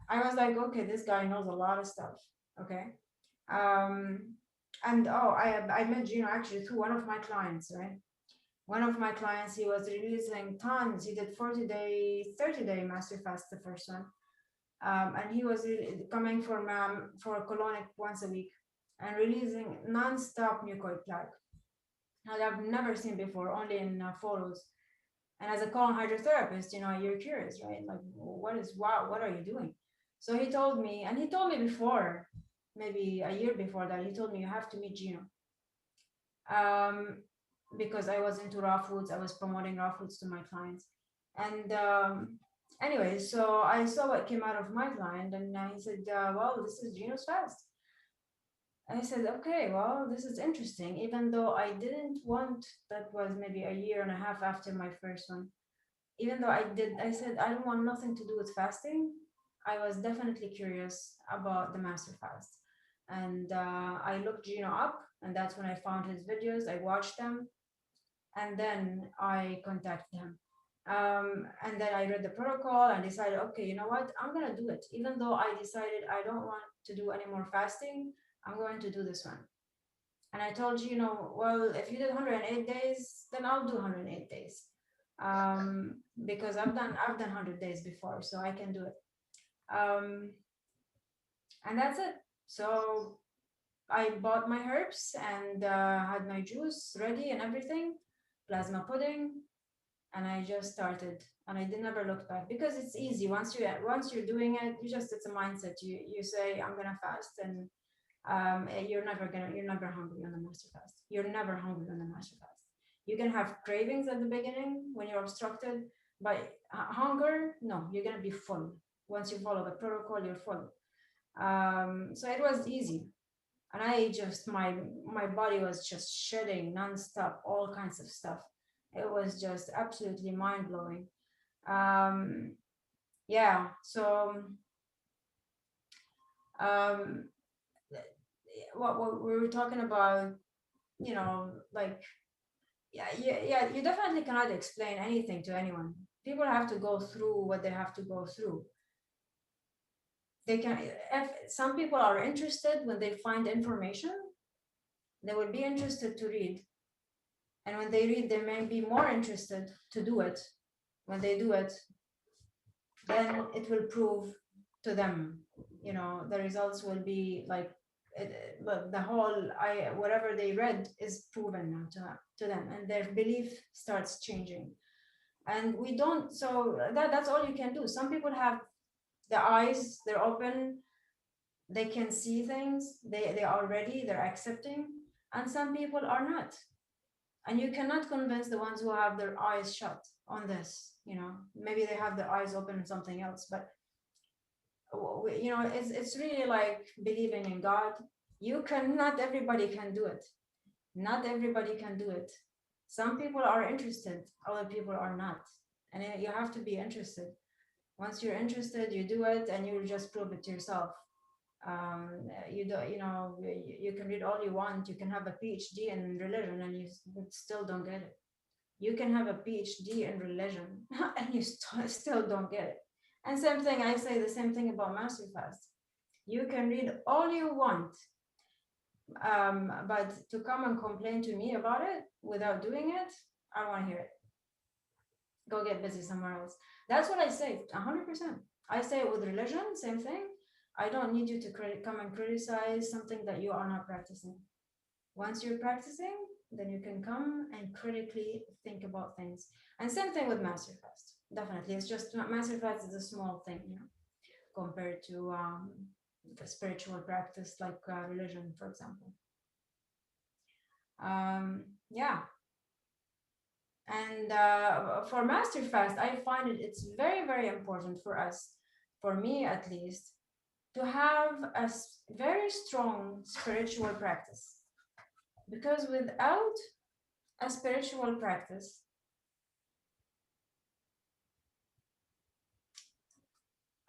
I was like, okay, this guy knows a lot of stuff. Okay. And I met Gino actually through one of my clients, right? One of my clients, he was releasing tons. He did 40-day, 30-day master fast, the first one. And he was coming from for a colonic once a week and releasing non-stop mucoid plaque. That I've never seen before, only in photos. And as a colon hydrotherapist, you know, you're curious, right? Like, what are you doing? So he told me, and he told me before, maybe a year before that, he told me, you have to meet Gino. Because I was into raw foods, I was promoting raw foods to my clients. And anyway, so I saw what came out of my client, and he said, well, this is Gino's fast. I said, okay, well, this is interesting, even though I didn't want, that was maybe a year and a half after my first one. Even though I said, I don't want nothing to do with fasting. I was definitely curious about the master fast. And I looked Gino up, and that's when I found his videos. I watched them, and then I contacted him. And then I read the protocol and decided, okay, you know what, I'm gonna do it. Even though I decided I don't want to do any more fasting, I'm going to do this one. And I told you, well, if you did 108 days, then I'll do 108 days. Because I've done 100 days before, so I can do it. And that's it. So I bought my herbs and had my juice ready and everything, plasma pudding, and I just started. And I never looked back, because it's easy once you're doing it. It's a mindset. You say, I'm gonna fast, and you're never hungry on the master fast. You're never hungry on the master fast. You can have cravings at the beginning when you're obstructed by hunger. No, you're gonna be full. Once you follow the protocol, you're full. So it was easy, and I just my body was just shedding nonstop, all kinds of stuff. It was just absolutely mind blowing. Yeah, so um, what we were talking about, like, yeah, you definitely cannot explain anything to anyone. People have to go through what they have to go through. They can, if some people are interested when they find information, they will be interested to read. And when they read, they may be more interested to do it. When they do it, then it will prove to them, the results will be like the whole whatever they read is proven now to them, and their belief starts changing. And we don't, so that's all you can do. Some people have the eyes, they're open, they can see things, they are ready, they're accepting, and some people are not. And you cannot convince the ones who have their eyes shut on this. Maybe they have their eyes open on something else, but it's really like believing in God. Not everybody can do it. Not everybody can do it. Some people are interested, other people are not. And you have to be interested. Once you're interested, you do it, and you'll just prove it to yourself. You can read all you want. You can have a PhD in religion, and you still don't get it. You can have a PhD in religion, and you still don't get it. And same thing, I say the same thing about Master Fast. You can read all you want, but to come and complain to me about it without doing it, I don't want to hear it. Go get busy somewhere else. That's what I say, 100%. I say it with religion, same thing. I don't need you to come and criticize something that you are not practicing. Once you're practicing, then you can come and critically think about things. And same thing with Master Fast. Definitely, it's just Master Fast is a small thing, compared to the spiritual practice like religion, for example. Yeah. And for Master Fast, I find it's very, very important for us, for me at least, to have a very strong spiritual practice. Because without a spiritual practice,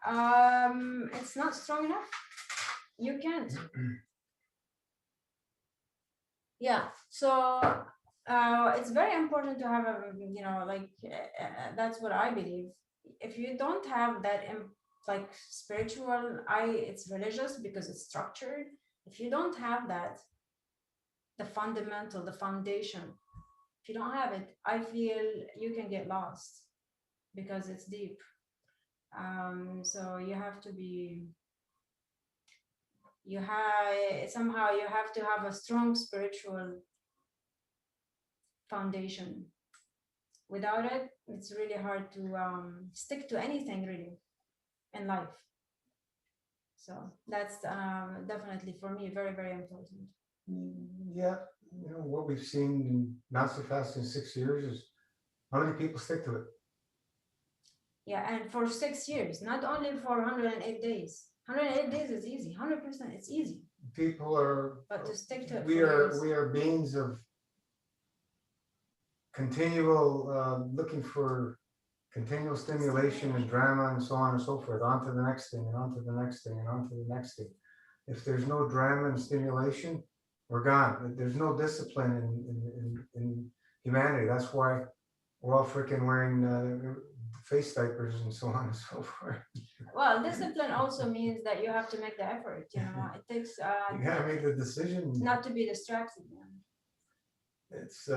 it's not strong enough. You can't. Yeah. So it's very important to have that's what I believe. If you don't have that like spiritual, it's religious because it's structured. If you don't have that, the fundamental, the foundation, if you don't have it, I feel you can get lost because it's deep. So you have to be, somehow you have to have a strong spiritual foundation. Without it, it's really hard to stick to anything really in life. So that's definitely for me very, very important. Yeah, what we've seen in Master Fast in 6 years is how many people stick to it. Yeah, and for 6 years, not only for 108 days. 108 days is easy. 100%, it's easy. People are. But to stick to it. We are beings of continual looking for continual stimulation and drama and so on and so forth, on to the next thing and on to the next thing and on to the next thing. If there's no drama and stimulation, we're gone. There's no discipline in humanity. That's why we're all freaking wearing face diapers and so on and so forth. Well, discipline also means that you have to make the effort. It takes. You gotta make the decision. Not to be distracted. It's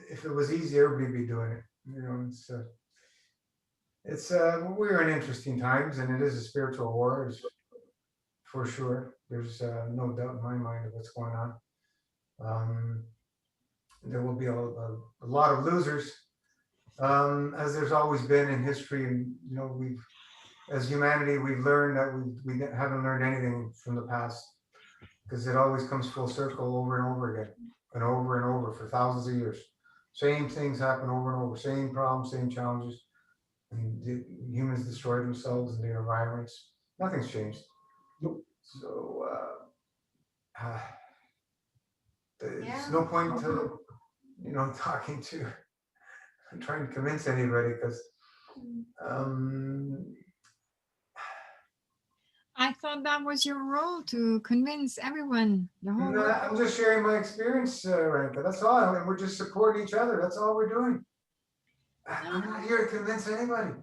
if it was easy, everybody would be doing it. We're in interesting times, and it is a spiritual war, for sure. There's no doubt in my mind of what's going on. There will be a lot of losers, as there's always been in history. And as humanity, we've learned that we haven't learned anything from the past. because it always comes full circle over and over again, and over for thousands of years. Same things happen over and over, same problems, same challenges. And humans destroy themselves and their environments. Nothing's changed. So there's Yeah. no point to, talking to, trying to convince anybody, because I thought that was your role to convince everyone, the whole world. I'm just sharing my experience, Ranka. That's all, and we're just supporting each other. That's all we're doing. I'm not here to convince anybody.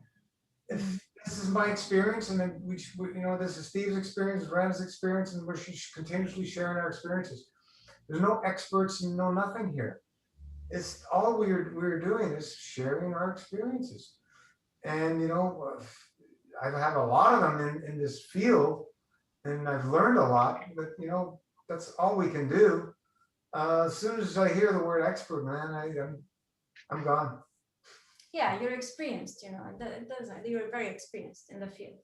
If this is my experience, and then this is Steve's experience, Randa's experience, and we're continuously sharing our experiences. There's no experts, no nothing here. It's all we're doing is sharing our experiences. And I've had a lot of them in this field, and I've learned a lot, but that's all we can do. As soon as I hear the word expert, man, I'm gone. Yeah, you're experienced, it doesn't, you're very experienced in the field.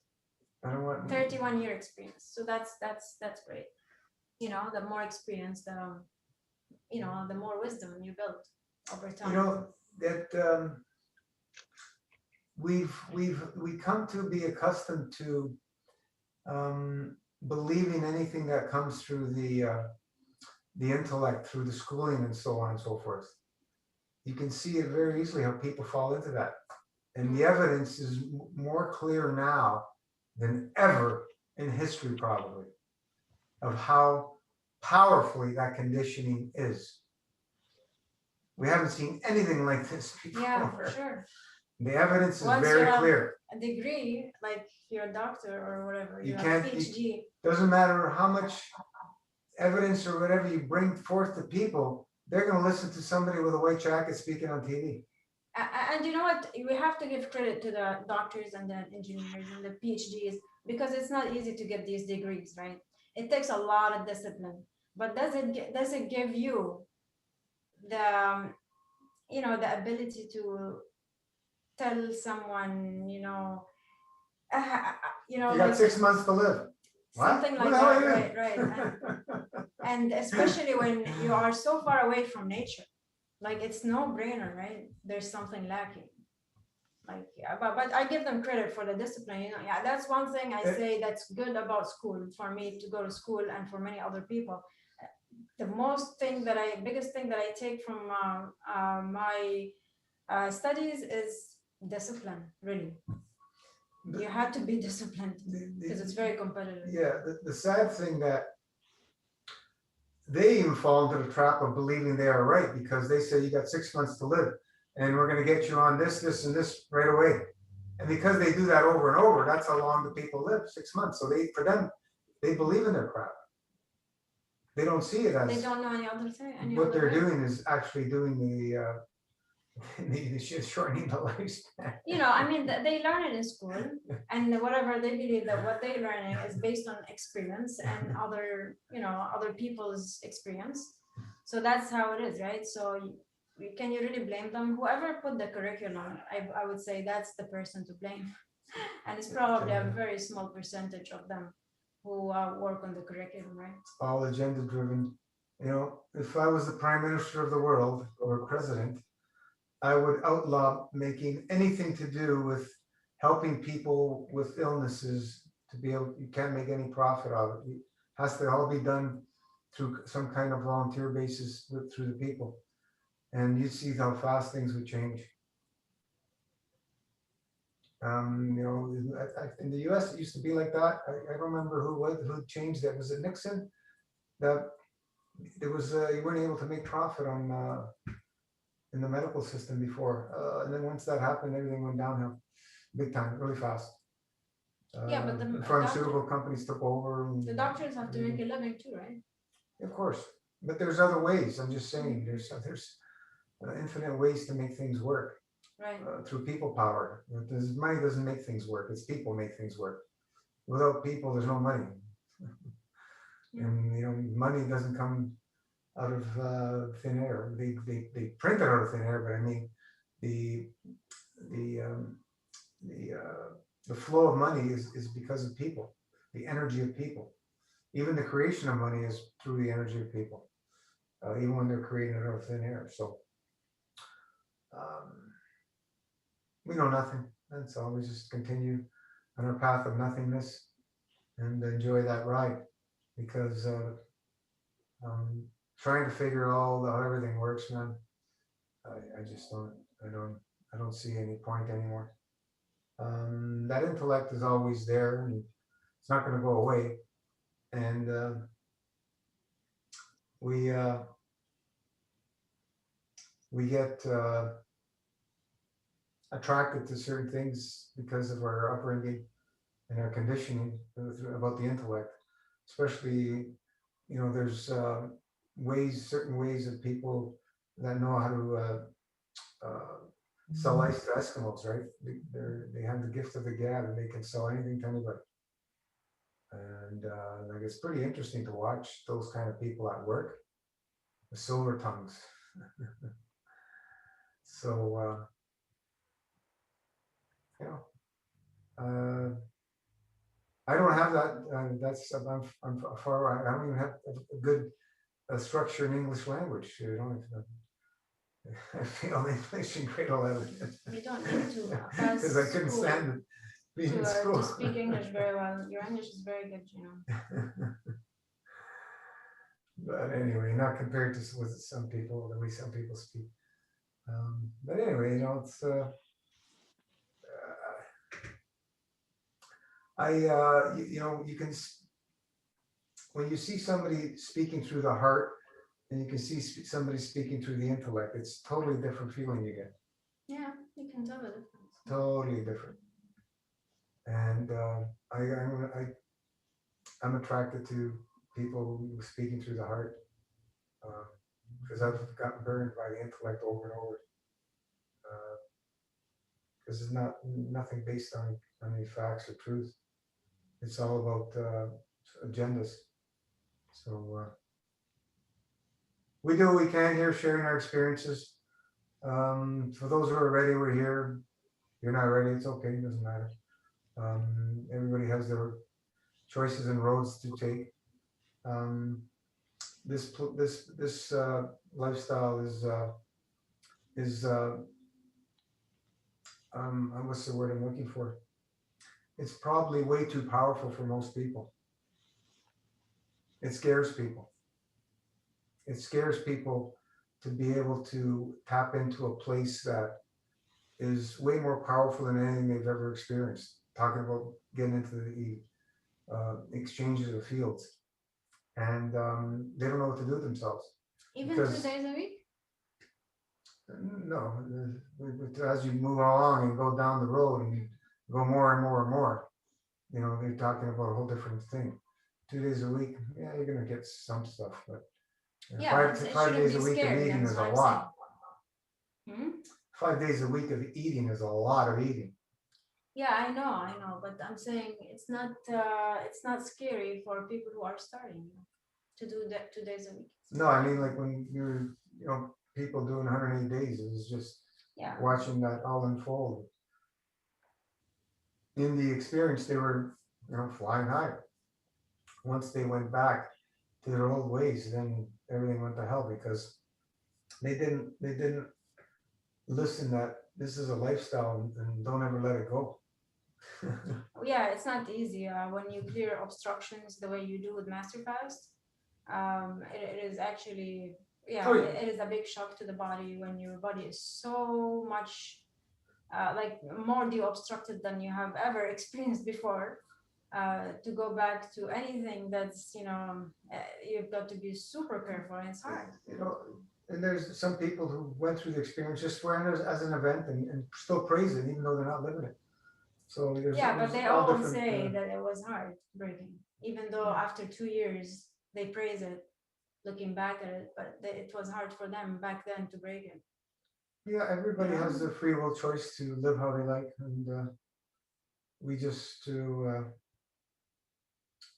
I don't want 31-year experience. So that's great. The more experience, the more wisdom you build over time. That we come to be accustomed to believing anything that comes through the intellect, through the schooling and so on and so forth. You can see it very easily how people fall into that. And the evidence is more clear now than ever in history, probably, of how powerfully that conditioning is. We haven't seen anything like this before. Yeah, for sure. The evidence is Once very you have clear. a degree, like you're a doctor or whatever, you have can't- a PhD. Doesn't matter how much evidence or whatever you bring forth to people, they're going to listen to somebody with a white jacket speaking on TV. And you know what? We have to give credit to the doctors and the engineers and the PhDs, because it's not easy to get these degrees, right? It takes a lot of discipline. But does it give you the the ability to tell someone you You got like 6 months to live. What? something Who like the hell that, are you? right? And especially when you are so far away from nature, like it's no brainer, right? There's something lacking. Like, yeah, but I give them credit for the discipline. Yeah, that's one thing I say that's good about school, for me to go to school and for many other people. The biggest thing that I take from my studies is discipline. Really, you have to be disciplined because it's very competitive. Yeah, the sad thing that they even fall into the trap of believing they are right, because they say you got 6 months to live and we're going to get you on this, and this right away. And because they do that over and over, that's how long the people live, 6 months. So for them, they believe in their crap. They don't see it as They don't know any other thing. what they're doing is actually doing the shortening the lifespan. They learn it in school, and whatever they believe that what they're learning is based on experience and other people's experience. So that's how it is, right? So can you really blame them? Whoever put the curriculum, I would say that's the person to blame. And it's probably a very small percentage of them who work on the curriculum, right? All agenda driven. If I was the prime minister of the world or president, I would outlaw making anything to do with helping people with illnesses to be able, you can't make any profit out of it. It has to all be done through some kind of volunteer basis through the people. And you see how fast things would change. In the US, it used to be like that. I don't remember who changed that. Was it Nixon? That it was you weren't able to make profit on in the medical system before, and then once that happened, everything went downhill, big time, really fast. Yeah, but the pharmaceutical companies took over. The doctors have to make a living too, right? Of course, but there's other ways. I'm just saying, there's infinite ways to make things work. Right. Through people power. Money doesn't make things work. It's people make things work. Without people, there's no money. Yeah. And money doesn't come out of thin air. They print it out of thin air, but I mean the flow of money is because of people, the energy of people. even the creation of money is through the energy of people, even when they're creating it out of thin air. So we know nothing. That's all. We just continue on our path of nothingness and enjoy that ride, because trying to figure all how everything works, man. I just don't. I don't see any point anymore. That intellect is always there, and it's not going to go away. And we get attracted to certain things because of our upbringing and our conditioning about the intellect, especially, there's certain ways of people that know how to sell ice to Eskimos, right? They have the gift of the gab, and they can sell anything to anybody. And like, it's pretty interesting to watch those kind of people at work, the silver tongues. So I don't have that. I'm far. I don't even have a good structure in English language. I don't have. I failed English in grade 11 You don't need to because I couldn't stand it being in school. to speak English very well. Your English is very good, you know. But anyway, not compared to with some people, the way some people speak. But anyway, it's you can, when you see somebody speaking through the heart, and you can see somebody speaking through the intellect, it's totally different feeling you get. Yeah, you can tell the difference. Totally different. And I'm attracted to people who speaking through the heart, because I've gotten burned by the intellect over and over. Because it's nothing based on any facts or truth. It's all about agendas. So we do what we can here, sharing our experiences. For those who are ready, we're here. You're not ready, it's okay, it doesn't matter. Everybody has their choices and roads to take. This lifestyle is what's the word I'm looking for? It's probably way too powerful for most people. It scares people. It scares people to be able to tap into a place that is way more powerful than anything they've ever experienced. Talking about getting into the exchanges of fields, and they don't know what to do with themselves. Even Because- 2 days a week? No, as you move along and go down the road and you go more and more and more, they're talking about a whole different thing. 2 days a week, yeah, you're gonna get some stuff, but Yeah, five it five shouldn't days be a week of scary, eating that's is a what I'm lot. saying. 5 days a week of eating is a lot of eating. Yeah, I know, but I'm saying it's not scary for people who are starting to do that 2 days a week. No, I mean, like when you're, people doing 108 days, it was just Yeah. watching that all unfold. In the experience, they were, flying high. Once they went back to their old ways, then everything went to hell, because they didn't listen that this is a lifestyle and don't ever let it go. Yeah, it's not easy when you clear obstructions the way you do with MasterFast. It is actually, Oh, yeah. it is a big shock to the body when your body is so much like more de-obstructed than you have ever experienced before. To go back to anything that's, you've got to be super careful, and it's hard. And there's some people who went through the experience just wearing it as an event and still praise it, even though they're not living it. So Yeah, but they all all different, say that it was hard breaking, even though after 2 years they praise it, looking back at it, but it was hard for them back then to break it. Yeah, everybody has the free will choice to live how they like, and we just to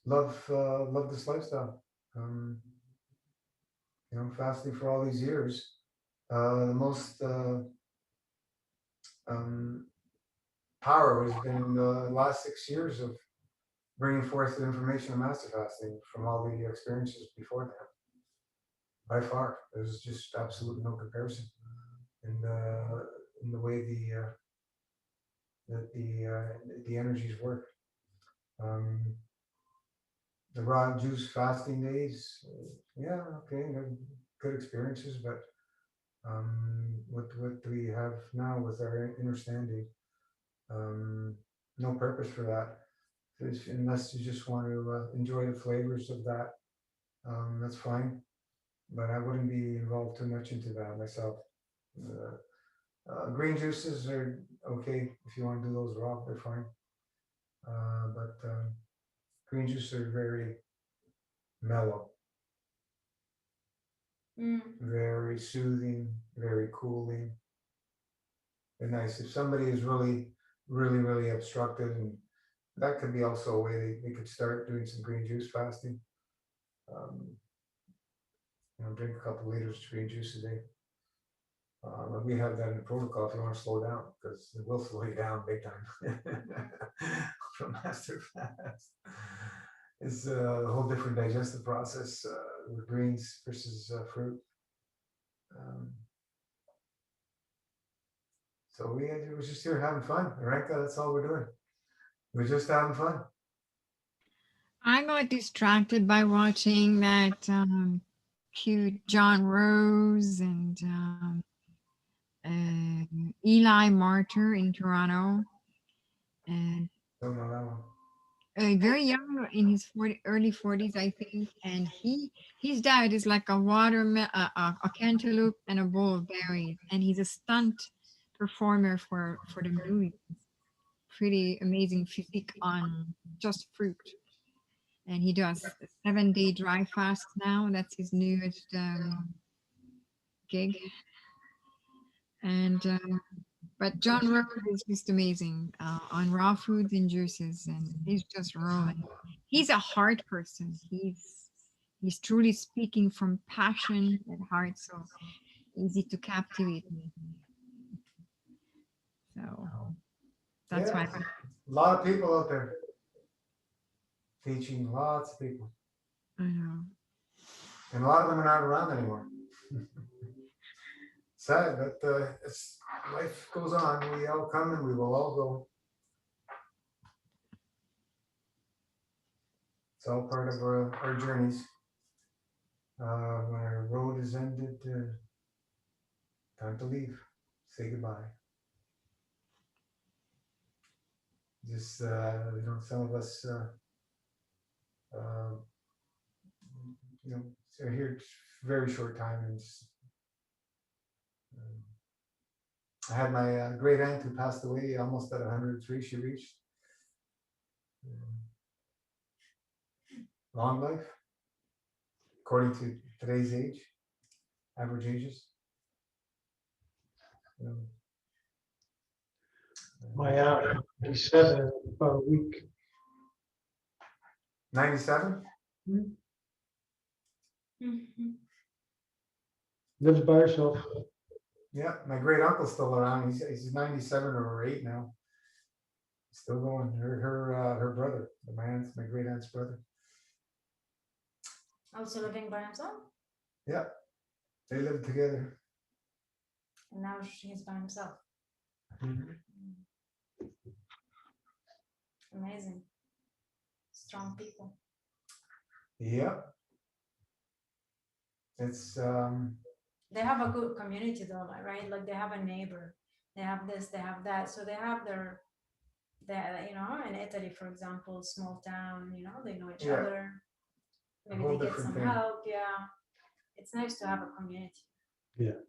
love this lifestyle. Fasting for all these years, the most power has been in the last 6 years of bringing forth the information of master fasting from all the experiences before that. By far, there's just absolutely no comparison in the way the energies work. The raw juice fasting days, yeah, okay, they're good experiences, but what we have now with our understanding, no purpose for that. Unless you just want to enjoy the flavors of that, that's fine. But I wouldn't be involved too much into that myself. Green juices are okay if you want to do those raw, they're fine. But green juices are very mellow, very soothing, very cooling. They're nice. If somebody is really obstructed, and that could be also a way they could start doing some green juice fasting. Drink a couple liters of green juice a day. But we have that in the protocol if you want to slow down, because it will slow you down big time. From master fast, it's a whole different digestive process with greens versus fruit. So we were just here having fun, Aranka. That's all we're doing. We're just having fun. I got distracted by watching that cute John Rose and Eli Martyr in Toronto, and Don't know that one. very young, in his early 40s, I think, and his diet is like a a cantaloupe and a bowl of berries, and he's a stunt performer for the movie. Pretty amazing physique on just fruit, and he does a 7-day dry fast now. That's his newest gig, and but John Rose is just amazing on raw foods and juices, and he's just rolling. He's a heart person. He's truly speaking from passion and heart, so easy to captivate me. So that's Yeah, why. a lot of people out there teaching, lots of people, I know. and a lot of them are not around anymore. Sad, but it's life goes on. We all come and we will all go. It's all part of our journeys. When our road is ended, time to leave. Say goodbye. Just some of us, are here very short time, and I had my great aunt who passed away almost at 103. She reached long life, according to today's age, average ages. My aunt, 87, in about a week. 97. Lives by herself. Yeah, my great uncle's still around. He's 97 or 8 now. Still going. Her brother, my great aunt's brother. Also living by himself? Yeah, they lived together. And now he's by himself. Amazing. Strong people. Yeah. It's They have a good community though, right? Like they have a neighbor. They have this, they have that. So they have their in Italy, for example, small town, they know each other. Maybe they get some help. Yeah. It's nice to have a community. Yeah.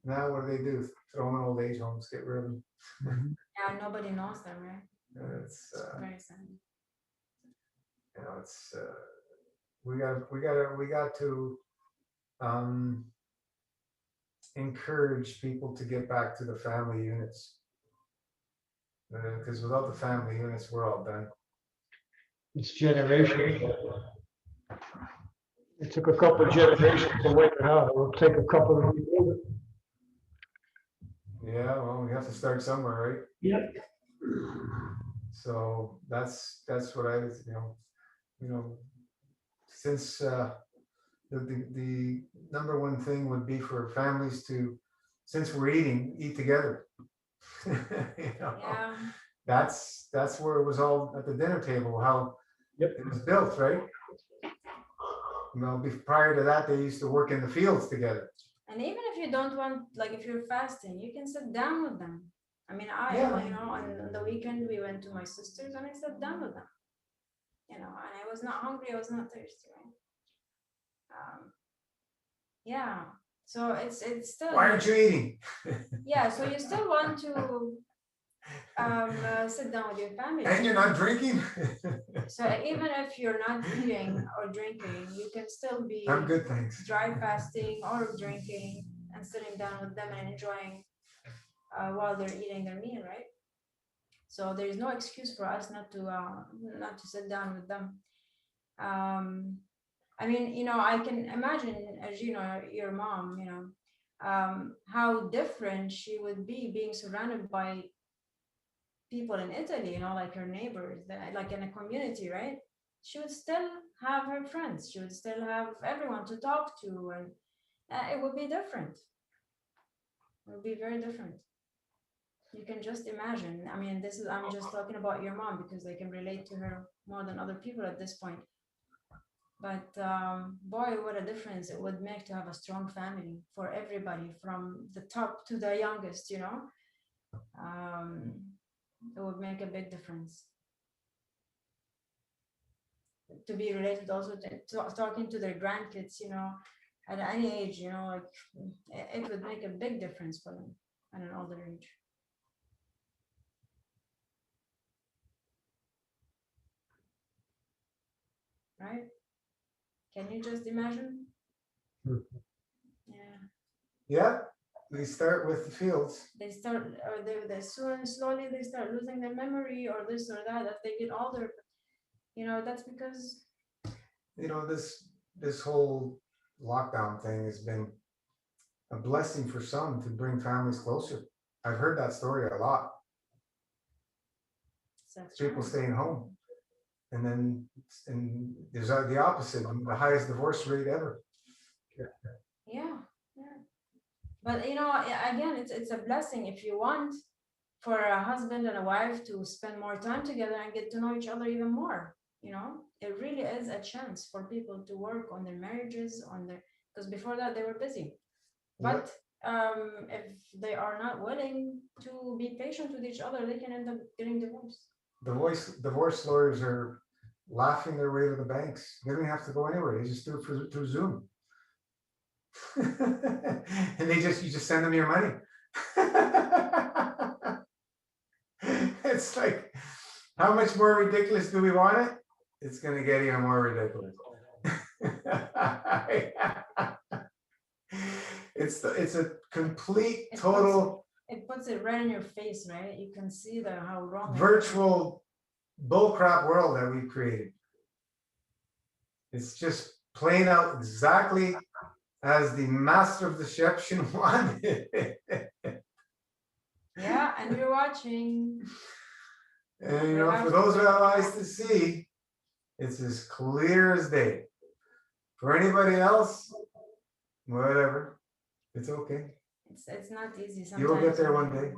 Now what do? Throw them in old age homes, get rid of them. Yeah, nobody knows them, right? It's very sad. It's we got to encourage people to get back to the family units, because without the family units, we're all done. It's generations. It took a couple of generations to work it out. It will take a couple of rebuild it. Yeah, well, we have to start somewhere, right? Yep. So that's what I was, since the number one thing would be for families to, since we're eating, eat together. You know, Yeah. that's where it was all at the dinner table, how Yep. it was built, right? Prior to that, they used to work in the fields together. And even if you don't want, like if you're fasting, you can sit down with them. I mean, Yeah. you know, on the weekend we went to my sister's and I sat down with them. You know, and I was not hungry, I was not thirsty, right? Yeah. So it's still. Why aren't you eating? Yeah. So you still want to sit down with your family. And you're not drinking? So even if you're not eating or drinking, you can still be I'm good, thanks. dry fasting or drinking and sitting down with them and enjoying while they're eating their meal, right? So there is no excuse for us not to sit down with them. I mean, you know, I can imagine, as you know, your mom, you know, how different she would be being surrounded by people in Italy, you know, like her neighbors, like in a community, right? She would still have her friends. She would still have everyone to talk to, and it would be different. It would be very different. You can just imagine. I mean, I'm just talking about your mom because I can relate to her more than other people at this point. But boy, what a difference it would make to have a strong family for everybody, from the top to the youngest, you know. It would make a big difference. To be related also to talking to their grandkids, you know, at any age, you know, like it would make a big difference for them at an older age. Right? Can you just imagine? Yeah. Yeah, we start with the fields. They start, or they soon slowly they start losing their memory or this or that as they get older. You know, that's because This whole lockdown thing has been a blessing for some to bring families closer. I've heard that story a lot. People staying home. And then there's the opposite, the highest divorce rate ever. Yeah, yeah. But you know, again, it's a blessing if you want for a husband and a wife to spend more time together and get to know each other even more. You know, it really is a chance for people to work on their marriages, because before that they were busy. But if they are not willing to be patient with each other, they can end up getting divorced. Divorce lawyers are laughing their way to the banks. They don't have to go anywhere. They just do it through Zoom. And you just send them your money. It's like, how much more ridiculous do we want it? It's going to get even more ridiculous. It's a complete, total. It puts it right in your face, right? You can see how wrong. Virtual bullcrap world that we've created. It's just playing out exactly as the master of deception wanted. Yeah, and you're watching. And for those who have eyes to see, it's as clear as day. For anybody else, whatever, it's okay. It's not easy sometimes. You will get there one day.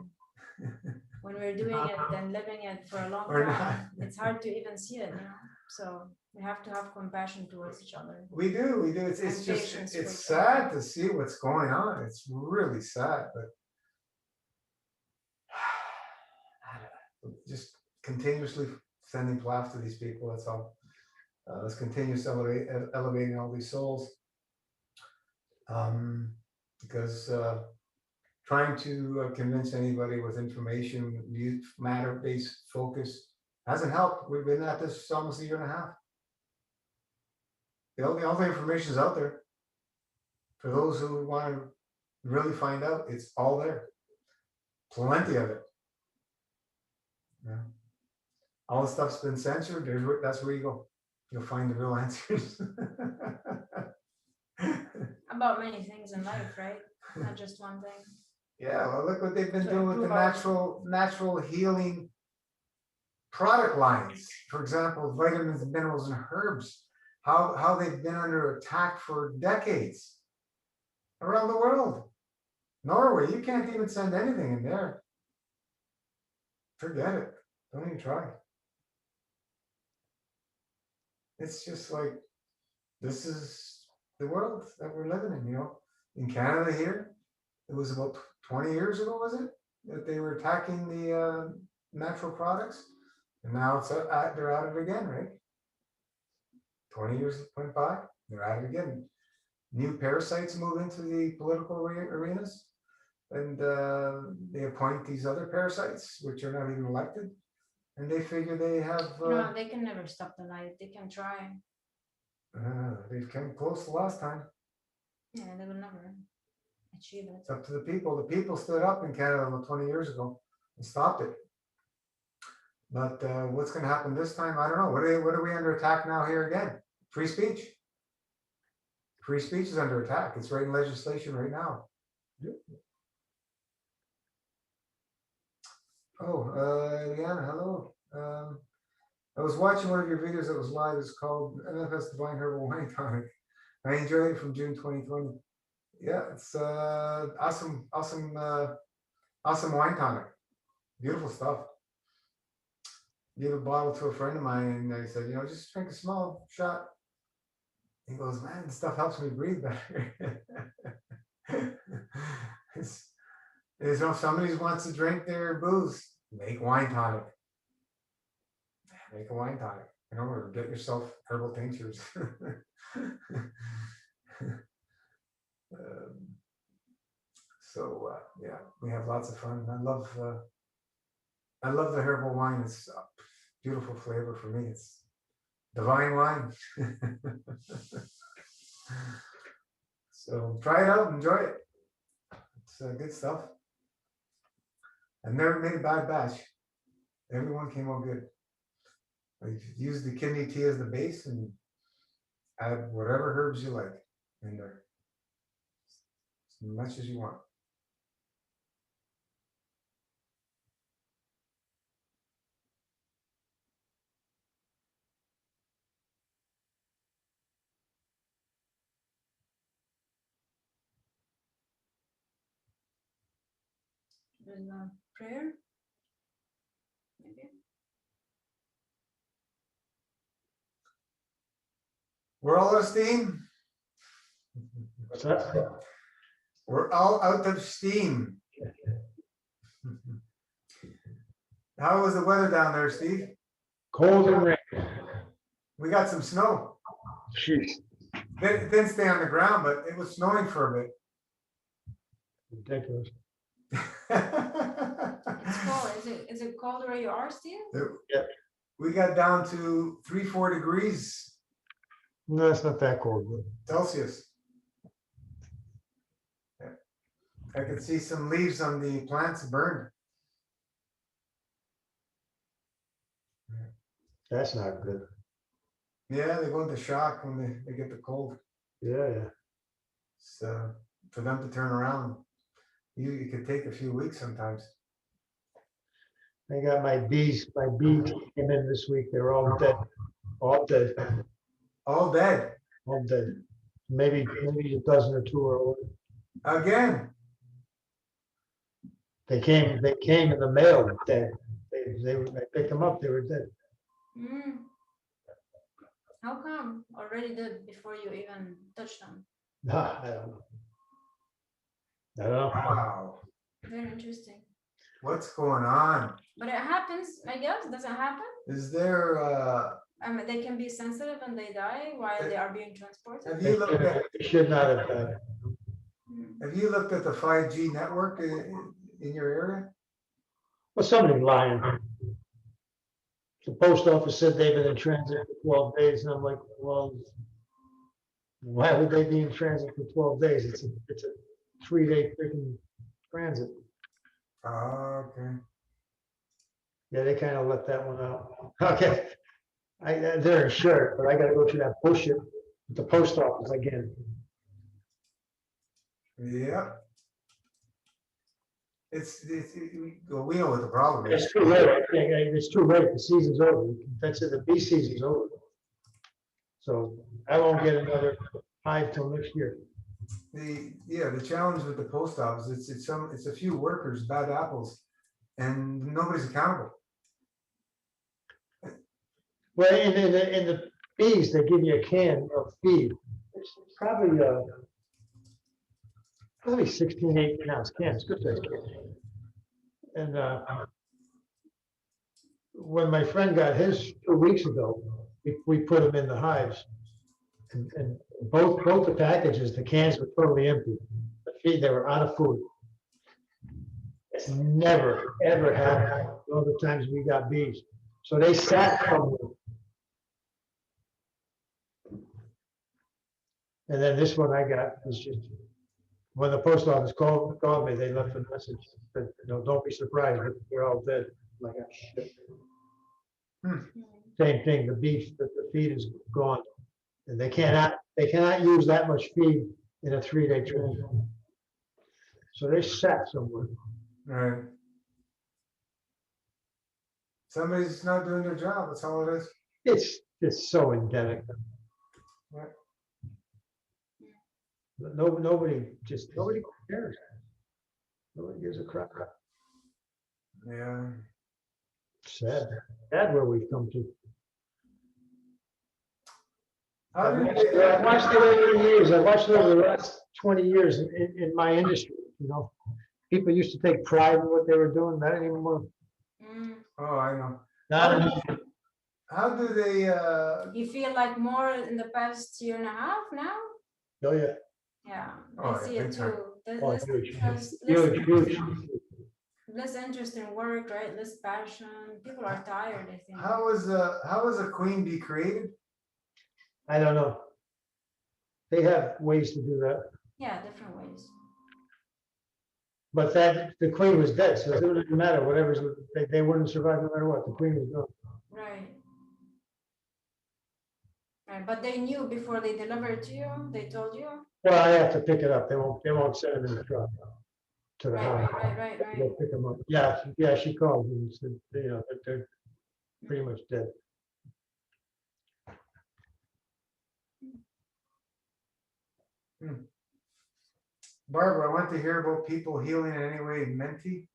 When we're doing it and living it for a long time, it's hard to even see it, you know. So we have to have compassion towards each other. We do. It's just, it's sad to see what's going on. It's really sad, but just continuously sending plaf to these people. That's all. Let's continue elevating all these souls. Because trying to convince anybody with information, matter-based focus hasn't helped. We've been at this almost a year and a half. All the information is out there. For those who want to really find out, it's all there. Plenty of it. Yeah. All the stuff's been censored. That's where you go. You'll find the real answers. About many things in life, right? Not just one thing. Yeah, well, look what they've been doing with the natural healing product lines, for example, vitamins, minerals, and herbs, how they've been under attack for decades around the world. Norway, you can't even send anything in there. Forget it. Don't even try. It's just like, this is the world that we're living in, you know. In Canada here, it was about 20 years ago, was it, that they were attacking the natural products? And now it's they're at it again, right? 20 years went by, they're at it again. New parasites move into the political arenas, and they appoint these other parasites, which are not even elected, and they figure they have. No, they can never stop the light. They can try. They've come close the last time. Yeah, they will never achieve it. It's up to the people. The people stood up in Canada about 20 years ago and stopped it. But what's going to happen this time? I don't know. What are we under attack now here again? Free speech. Free speech is under attack. It's right in legislation right now. Oh, Leanna, hello. I was watching one of your videos that was live. It's called MFS Divine Herbal Wine Tonic. I enjoyed it from June 2020. Yeah, it's awesome wine tonic. Beautiful stuff. Gave a bottle to a friend of mine, and I said, just drink a small shot. He goes, man, this stuff helps me breathe better. If somebody wants to drink their booze, make wine tonic. Make a wine tonic, or get yourself herbal tinctures. Yeah, we have lots of fun. I love the herbal wine. It's a beautiful flavor for me. It's divine wine. So try it out, enjoy it. It's good stuff. I've never made a bad batch. Everyone came out good. I use the kidney tea as the base and add whatever herbs you like in there, as much as you want. With a prayer, maybe. We're all out of steam. What's that? We're all out of steam. How was the weather down there, Steve? Cold and rain. We got some snow. Jeez. It didn't stay on the ground, but it was snowing for a bit. Ridiculous. It's cold. Is it cold where you are, Steve? We got down to 3-4 degrees No, it's not that cold. Celsius. Yeah. I could see some leaves on the plants burned. That's not good. Yeah, they go into shock when they get the cold. Yeah. So for them to turn around, it could take a few weeks sometimes. I got my bees. My bees came in this week. They're all dead. All dead. All dead. All dead. Maybe a dozen or two are old. Again. They came in the mail dead. I picked them up. They were dead. How come? Already did before you even touched them. I don't know. Wow. Very interesting. What's going on? But it happens, I guess. Does it happen? Is there I mean, they can be sensitive and they die while they are being transported. have you looked at They should not have died. the 5G network in your area? Well, somebody's lying. The post office said they've been in transit for 12 days, and I'm like, well, why would they be in transit for 12 days? It's a 3-day freaking transit. Oh, okay. Yeah, they kind of let that one out. Okay. They're insured, but I gotta go through that bullshit with the post office again. Yeah. well, we know what the problem is. It's too late, I think, it's too late, the season's over, that's it, the bee season's over. So I won't get another hive till next year. The challenge with the post office, it's a few workers, bad apples, and nobody's accountable. Well, in the bees, they give you a can of feed. It's probably 16, 18 ounce can. It's good size can. And when my friend got his 2 weeks ago, we put him in the hives. And both the packages, the cans were totally empty. The feed, they were out of food. It's never, ever happened all the times we got bees. So they sat somewhere. And then this one I got was just, when the post office called me, they left a message that, don't be surprised, but they're all dead. I'm like, oh, shit. Same thing, the feed is gone. And they cannot use that much feed in a 3-day transit. So they sat somewhere. Right. Somebody's not doing their job, that's all it is. It's so endemic. Right. Nobody cares. Nobody gives a crap. Yeah. Sad where we've come to. How I've did they- watched it over the years. I've watched it over the last 20 years in my industry. People used to take pride in what they were doing. Not anymore. Oh, I know. Not anymore. How do they, You feel like more in the past year and a half now? Oh, yeah. Yeah, Oh, I see yeah, it big time. too. There's Oh, less huge. interest, Huge. less interest in work, right? Less passion. People are tired, I think. how was a queen bee created? I don't know. They have ways to do that. Yeah, different ways. But the queen was dead, so it didn't matter. They wouldn't survive no matter what. The queen was gone. Right. Right, but they knew before they delivered to you. They told you. Well, I have to pick it up. They won't send it in the truck to the house. Right. They'll pick them up. Yeah, she called and said, that they're pretty much dead. Barbara, I want to hear about people healing in any way menti.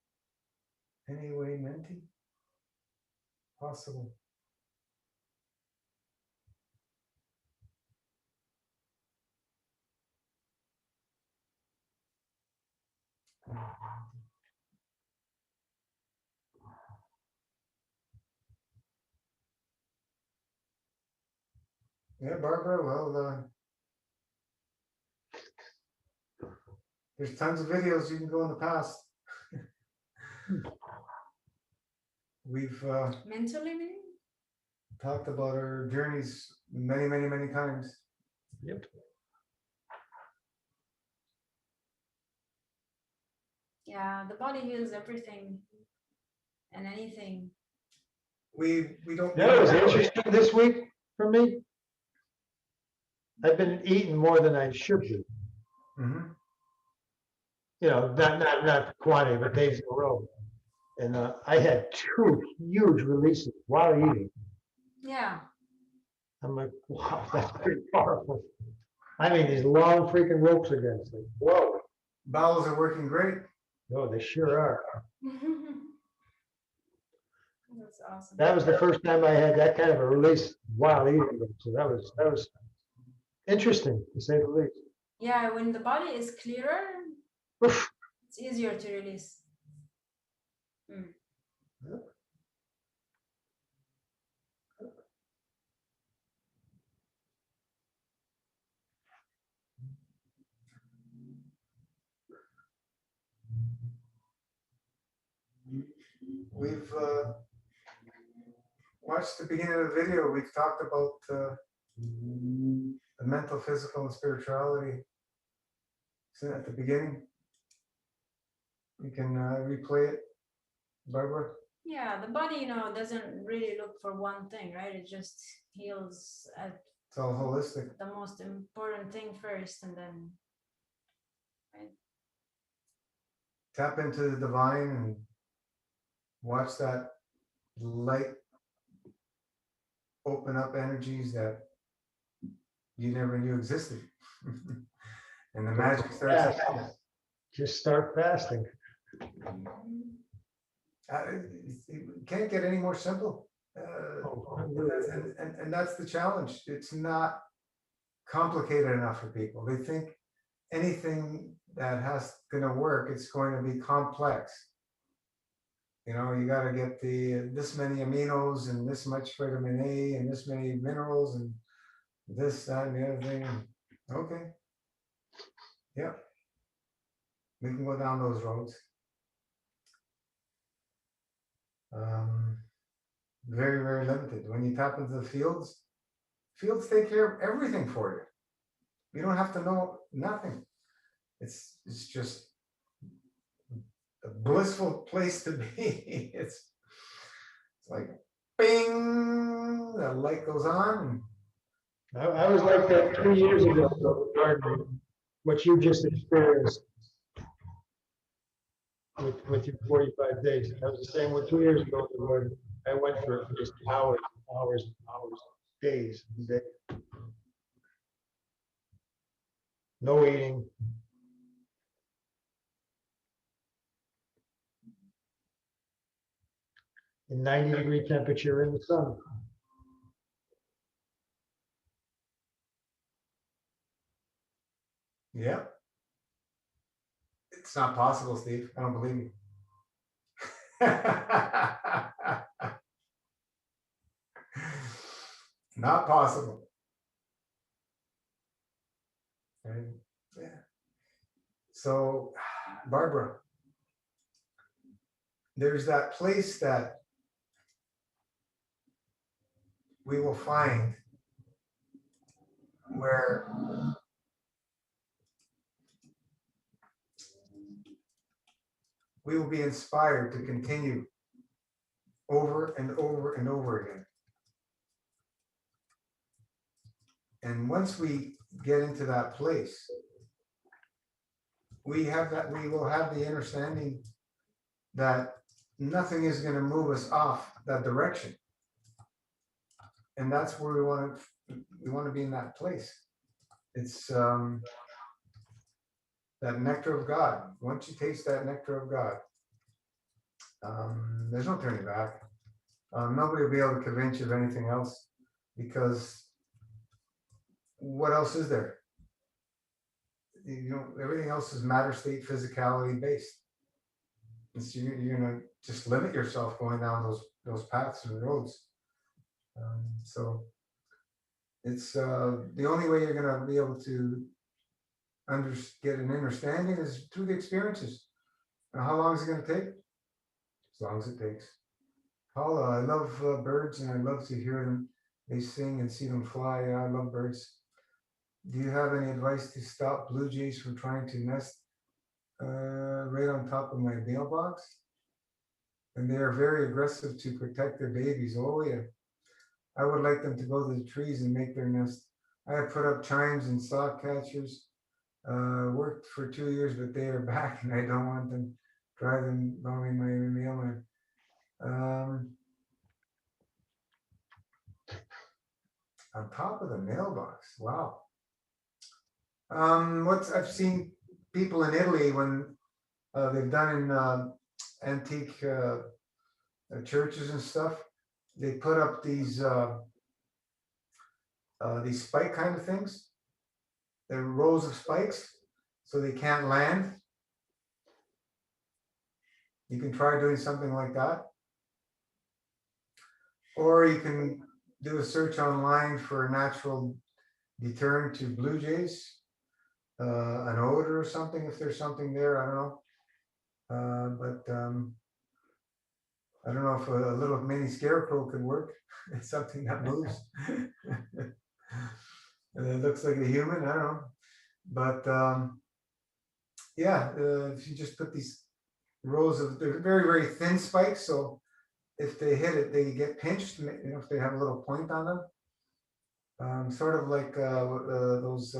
Any way menti? Possible. Yeah, Barbara, well, there's tons of videos you can go in the past. We've Mentally, maybe? talked about our journeys many, many, many times. Yep. Yeah, the body heals everything and anything. We don't. That was interesting this week for me. I've been eating more than I should be. Mhm. Not quantity, but days in a row. And I had 2 huge releases while eating. Yeah. I'm like, wow, that's pretty powerful. I mean, these long freaking ropes again. It's like, whoa. Bowels are working great. Oh, they sure are. That's awesome. That was the first time I had that kind of a release while eating them. So that was interesting, to say the least. Yeah, when the body is clearer, Oof. it's easier to release. We've watched the beginning of the video. We've talked about the mental, physical, and spirituality. So at the beginning, you can replay it, Barbara. Yeah, the body, doesn't really look for one thing, right? It just heals at It's all holistic. the most important thing first, and then, right? tap into the divine and watch that light open up energies that you never knew existed. And the magic starts to happen. Just start fasting. It can't get any more simple. And that's the challenge. It's not complicated enough for people. They think anything that has gonna work, it's going to be complex. You know, you gotta get this many aminos and this much vitamin A and this many minerals and this, that, and the other thing. Okay. Yep. We can go down those roads. Very, very limited. When you tap into the fields take care of everything for you. You don't have to know nothing. It's just a blissful place to be. It's like bing, the light goes on. I was like that 3 years ago, regarding what you just experienced with your 45 days. I was the same with 2 years ago. I went for it for just hours, hours, hours, days, and days. No eating. In 90-degree temperature in the sun. Yeah. It's not possible, Steve. I don't believe you. Not possible. Right? Yeah. So, Barbara, there's that place that we will find where we will be inspired to continue over and over and over again. And once we get into that place, we will have the understanding that nothing is going to move us off that direction. And that's where we want to be, in that place. It's that nectar of God. Once you taste that nectar of God, there's no turning back. Nobody will be able to convince you of anything else, because what else is there? You know, everything else is matter, state, physicality based. So you're gonna just limit yourself going down those paths and roads. So it's the only way you're gonna be able to get an understanding is through the experiences. Now, how long is it gonna take? As long as it takes. Paula, I love birds, and I love to hear them. They sing and see them fly. Yeah, I love birds. Do you have any advice to stop blue jays from trying to nest right on top of my mailbox? And they are very aggressive to protect their babies. Oh yeah. I would like them to go to the trees and make their nest. I have put up chimes and sock catchers. Worked for 2 years, but they are back, and I don't want them driving by my mailman. On top of the mailbox. Wow. I've seen people in Italy when they've done in antique churches and stuff. They put up these spike kind of things. They're rows of spikes, so they can't land. You can try doing something like that. Or you can do a search online for a natural deterrent to blue jays, an odor or something, if there's something there, I don't know. I don't know if a little mini scarecrow could work. It's something that moves. And it looks like a human, I don't know. But yeah, if you just put these rows of, they're very, very thin spikes, so if they hit it, they get pinched, you know, if they have a little point on them. Sort of like those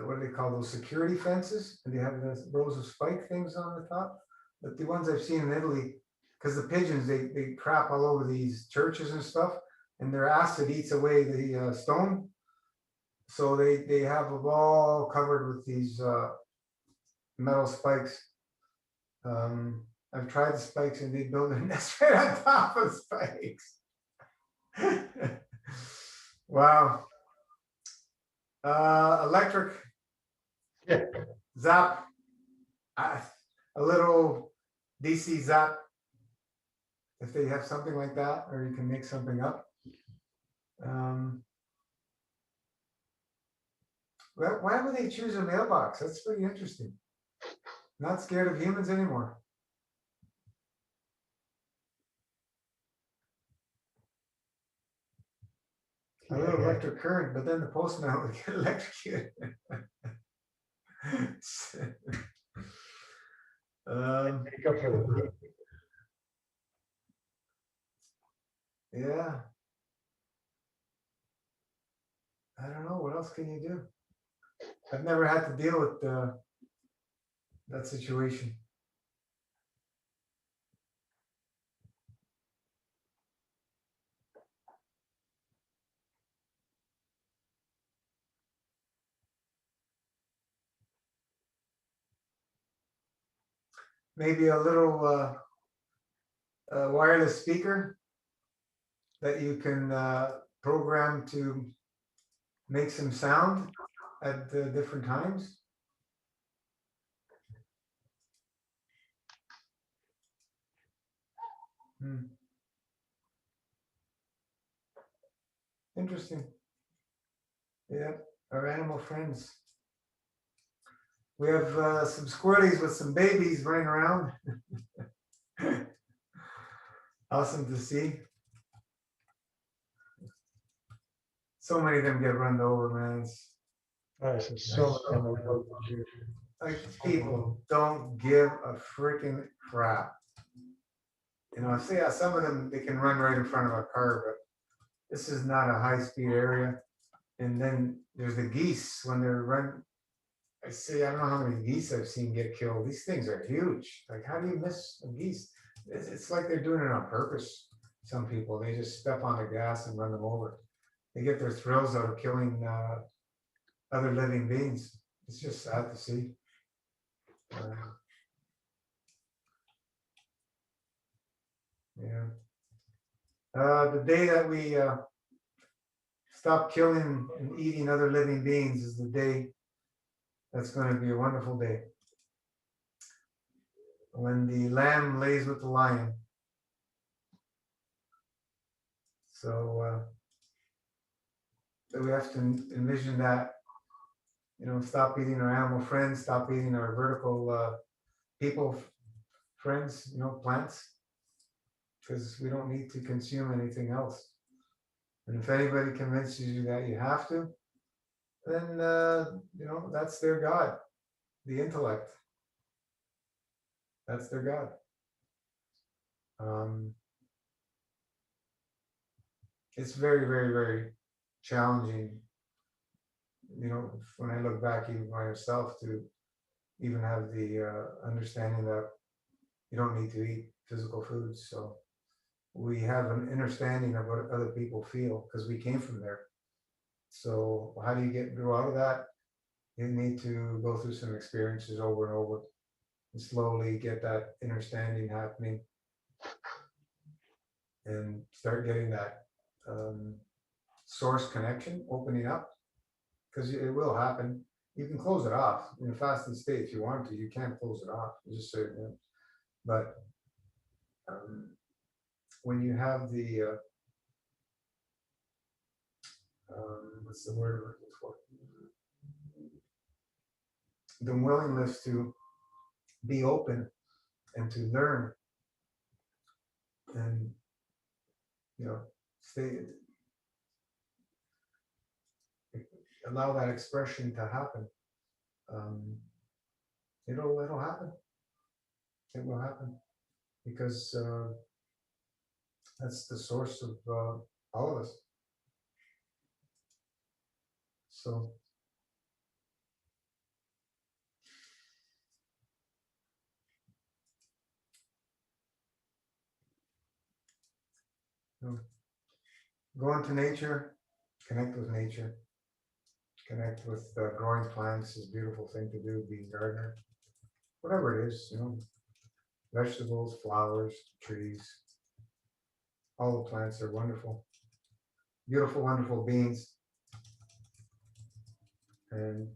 what do they call those security fences? And they have those rows of spike things on the top. But the ones I've seen in Italy, because the pigeons, they crap all over these churches and stuff, and their acid eats away the stone. So they have a wall covered with these metal spikes. I've tried the spikes and they build a nest right on top of spikes. Wow. Electric Yeah. zap, a little DC zap. If they have something like that, or you can make something up. Why would they choose a mailbox? That's pretty interesting. Not scared of humans anymore. A little electric current, but then the postman would get electrocuted. Make up for the- Yeah. I don't know. What else can you do? I've never had to deal with that situation. Maybe a little wireless speaker that you can program to make some sound at different times. Interesting. Yeah, our animal friends. We have some squirrelies with some babies running around. Awesome to see. So many of them get run over, man. It's like people don't give a freaking crap. You know, I see some of them, they can run right in front of a car, but this is not a high-speed area. And then there's the geese when they're running. I don't know how many geese I've seen get killed. These things are huge. Like, how do you miss a geese? It's like they're doing it on purpose. Some people, they just step on the gas and run them over. They get their thrills out of killing other living beings. It's just sad to see. Yeah. The day that we stop killing and eating other living beings is the day that's going to be a wonderful day. When the lamb lays with the lion. So we have to envision that, you know, stop eating our animal friends, stop eating our vertical people friends, you know, plants, because we don't need to consume anything else. And if anybody convinces you that you have to, then, you know, that's their God, the intellect. That's their God. It's very, very, very challenging, you know, when I look back even by myself to even have the understanding that you don't need to eat physical foods. So we have an understanding of what other people feel because we came from there. So how do you grow out of that? You need to go through some experiences over and over and slowly get that understanding happening and start getting that source connection opening up, because it will happen. You can close it off in a fasting state if you want to. You can't close it off. You just say, yeah. But when you have the what's the word we're looking for? The willingness to be open and to learn and, you know, allow that expression to happen. It'll happen. It will happen because that's the source of all of us. So know, go into nature, connect with nature, connect with growing plants is a beautiful thing to do, being a gardener. Whatever it is, you know, vegetables, flowers, trees, all the plants are wonderful. Beautiful, wonderful beings. And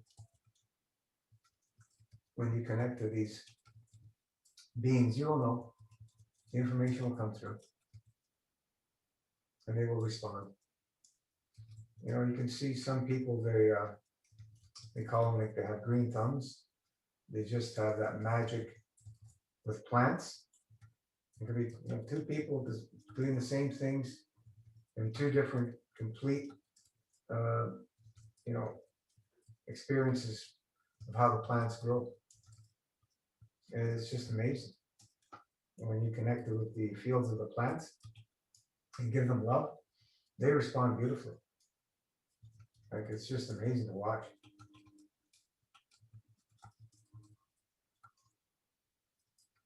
when you connect to these beings, you will know. The information will come through. And they will respond. You know, you can see some people, they call them like they have green thumbs. They just have that magic with plants. It could be, you know, two people just doing the same things in two different complete, you know, experiences of how the plants grow. And it's just amazing. When you connect with the fields of the plants and give them love, they respond beautifully. Like, it's just amazing to watch.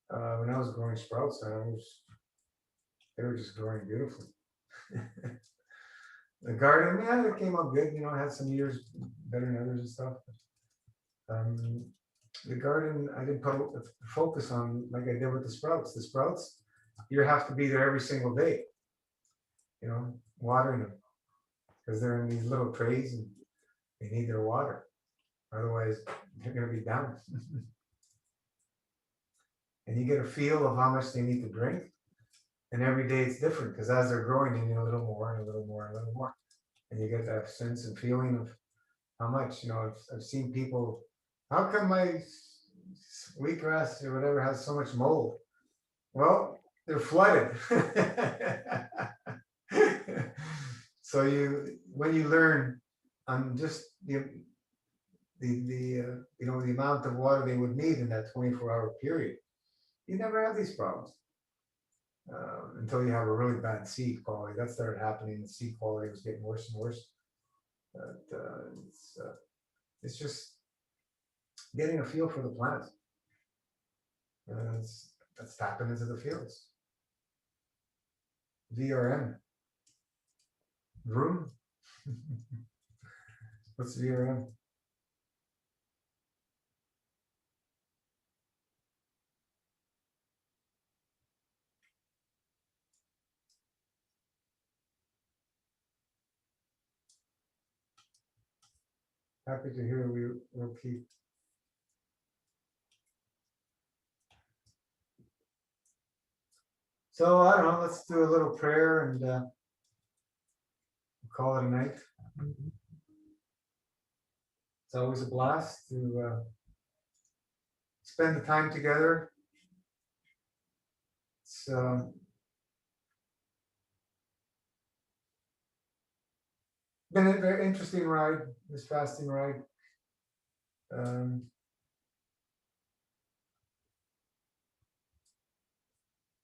When I was growing sprouts, they were just growing beautifully. The garden, yeah, it came up good. You know, I had some years better than others and stuff. The garden, I didn't put focus on like I did with the sprouts. The sprouts, you have to be there every single day, you know, watering them, because they're in these little trays and they need their water. Otherwise, they're going to be down. And you get a feel of how much they need to drink. And every day it's different, because as they're growing, they need a little more and a little more and a little more. And you get that sense and feeling of how much, you know, I've seen people, how come my wheatgrass or whatever has so much mold? Well, they're flooded. So when you learn on just you know, the amount of water they would need in that 24-hour period, you never have these problems until you have a really bad seed quality. That started happening. The seed quality was getting worse and worse. But it's just getting a feel for the plants. That's tapping into the fields. VRM. Room. What's VRM? Happy to hear we'll keep. So I don't know, let's do a little prayer and call it a night. It's always a blast to spend the time together. It's been a very interesting ride, this fasting ride.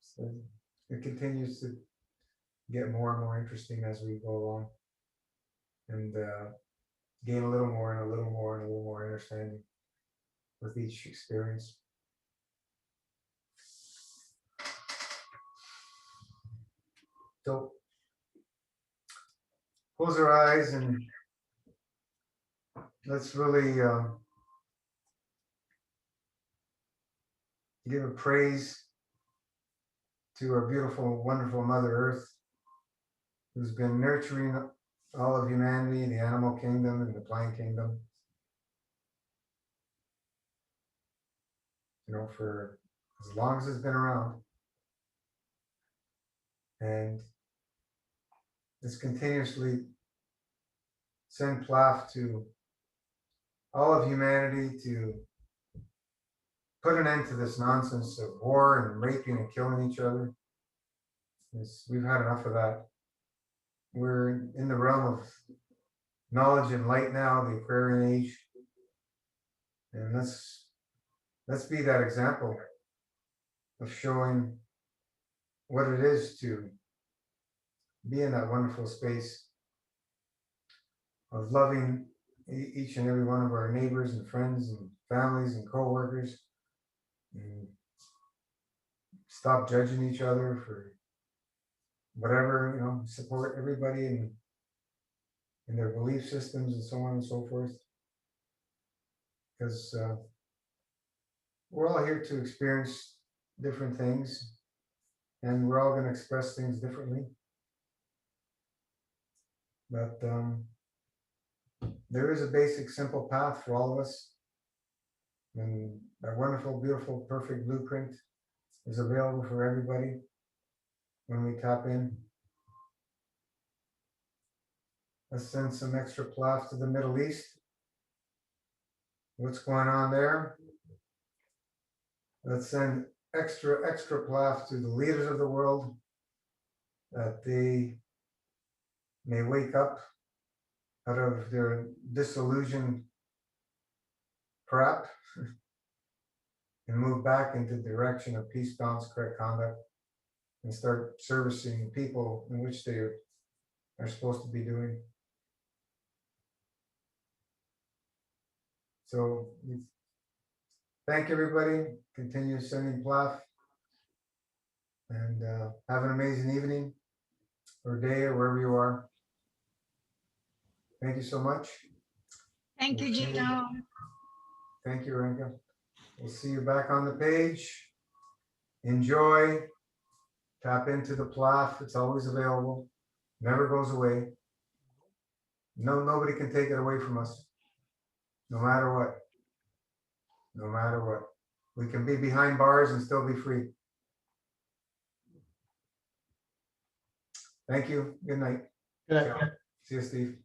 So it continues to get more and more interesting as we go along, and gain a little more and a little more and a little more understanding with each experience. So close our eyes and let's really give a praise to our beautiful, wonderful Mother Earth, who's been nurturing all of humanity, the animal kingdom and the plant kingdom, you know, for as long as it's been around. And it's continuously send plaf to all of humanity to put an end to this nonsense of war and raping and killing each other. We've had enough of that. We're in the realm of knowledge and light now, the Aquarian age. And let's be that example of showing what it is to be in that wonderful space of loving each and every one of our neighbors and friends and families and co-workers, and stop judging each other for whatever, support everybody in their belief systems and so on and so forth. Because we're all here to experience different things, and we're all going to express things differently. But there is a basic, simple path for all of us. And that wonderful, beautiful, perfect blueprint is available for everybody when we tap in. Let's send some extra plaf to the Middle East. What's going on there? Let's send extra plaf to the leaders of the world, that they may wake up out of their disillusioned crap and move back into the direction of peace, balance, correct conduct, and start servicing people in which they are supposed to be doing. So thank everybody. Continue sending plaf, and have an amazing evening or day or wherever you are. Thank you so much. Thank you, Gino. Thank you, Rinka. We'll see you back on the page. Enjoy. Tap into the plaf. It's always available. Never goes away. Nobody can take it away from us. No matter what. No matter what. We can be behind bars and still be free. Thank you. Good night. Good night. See you, Steve.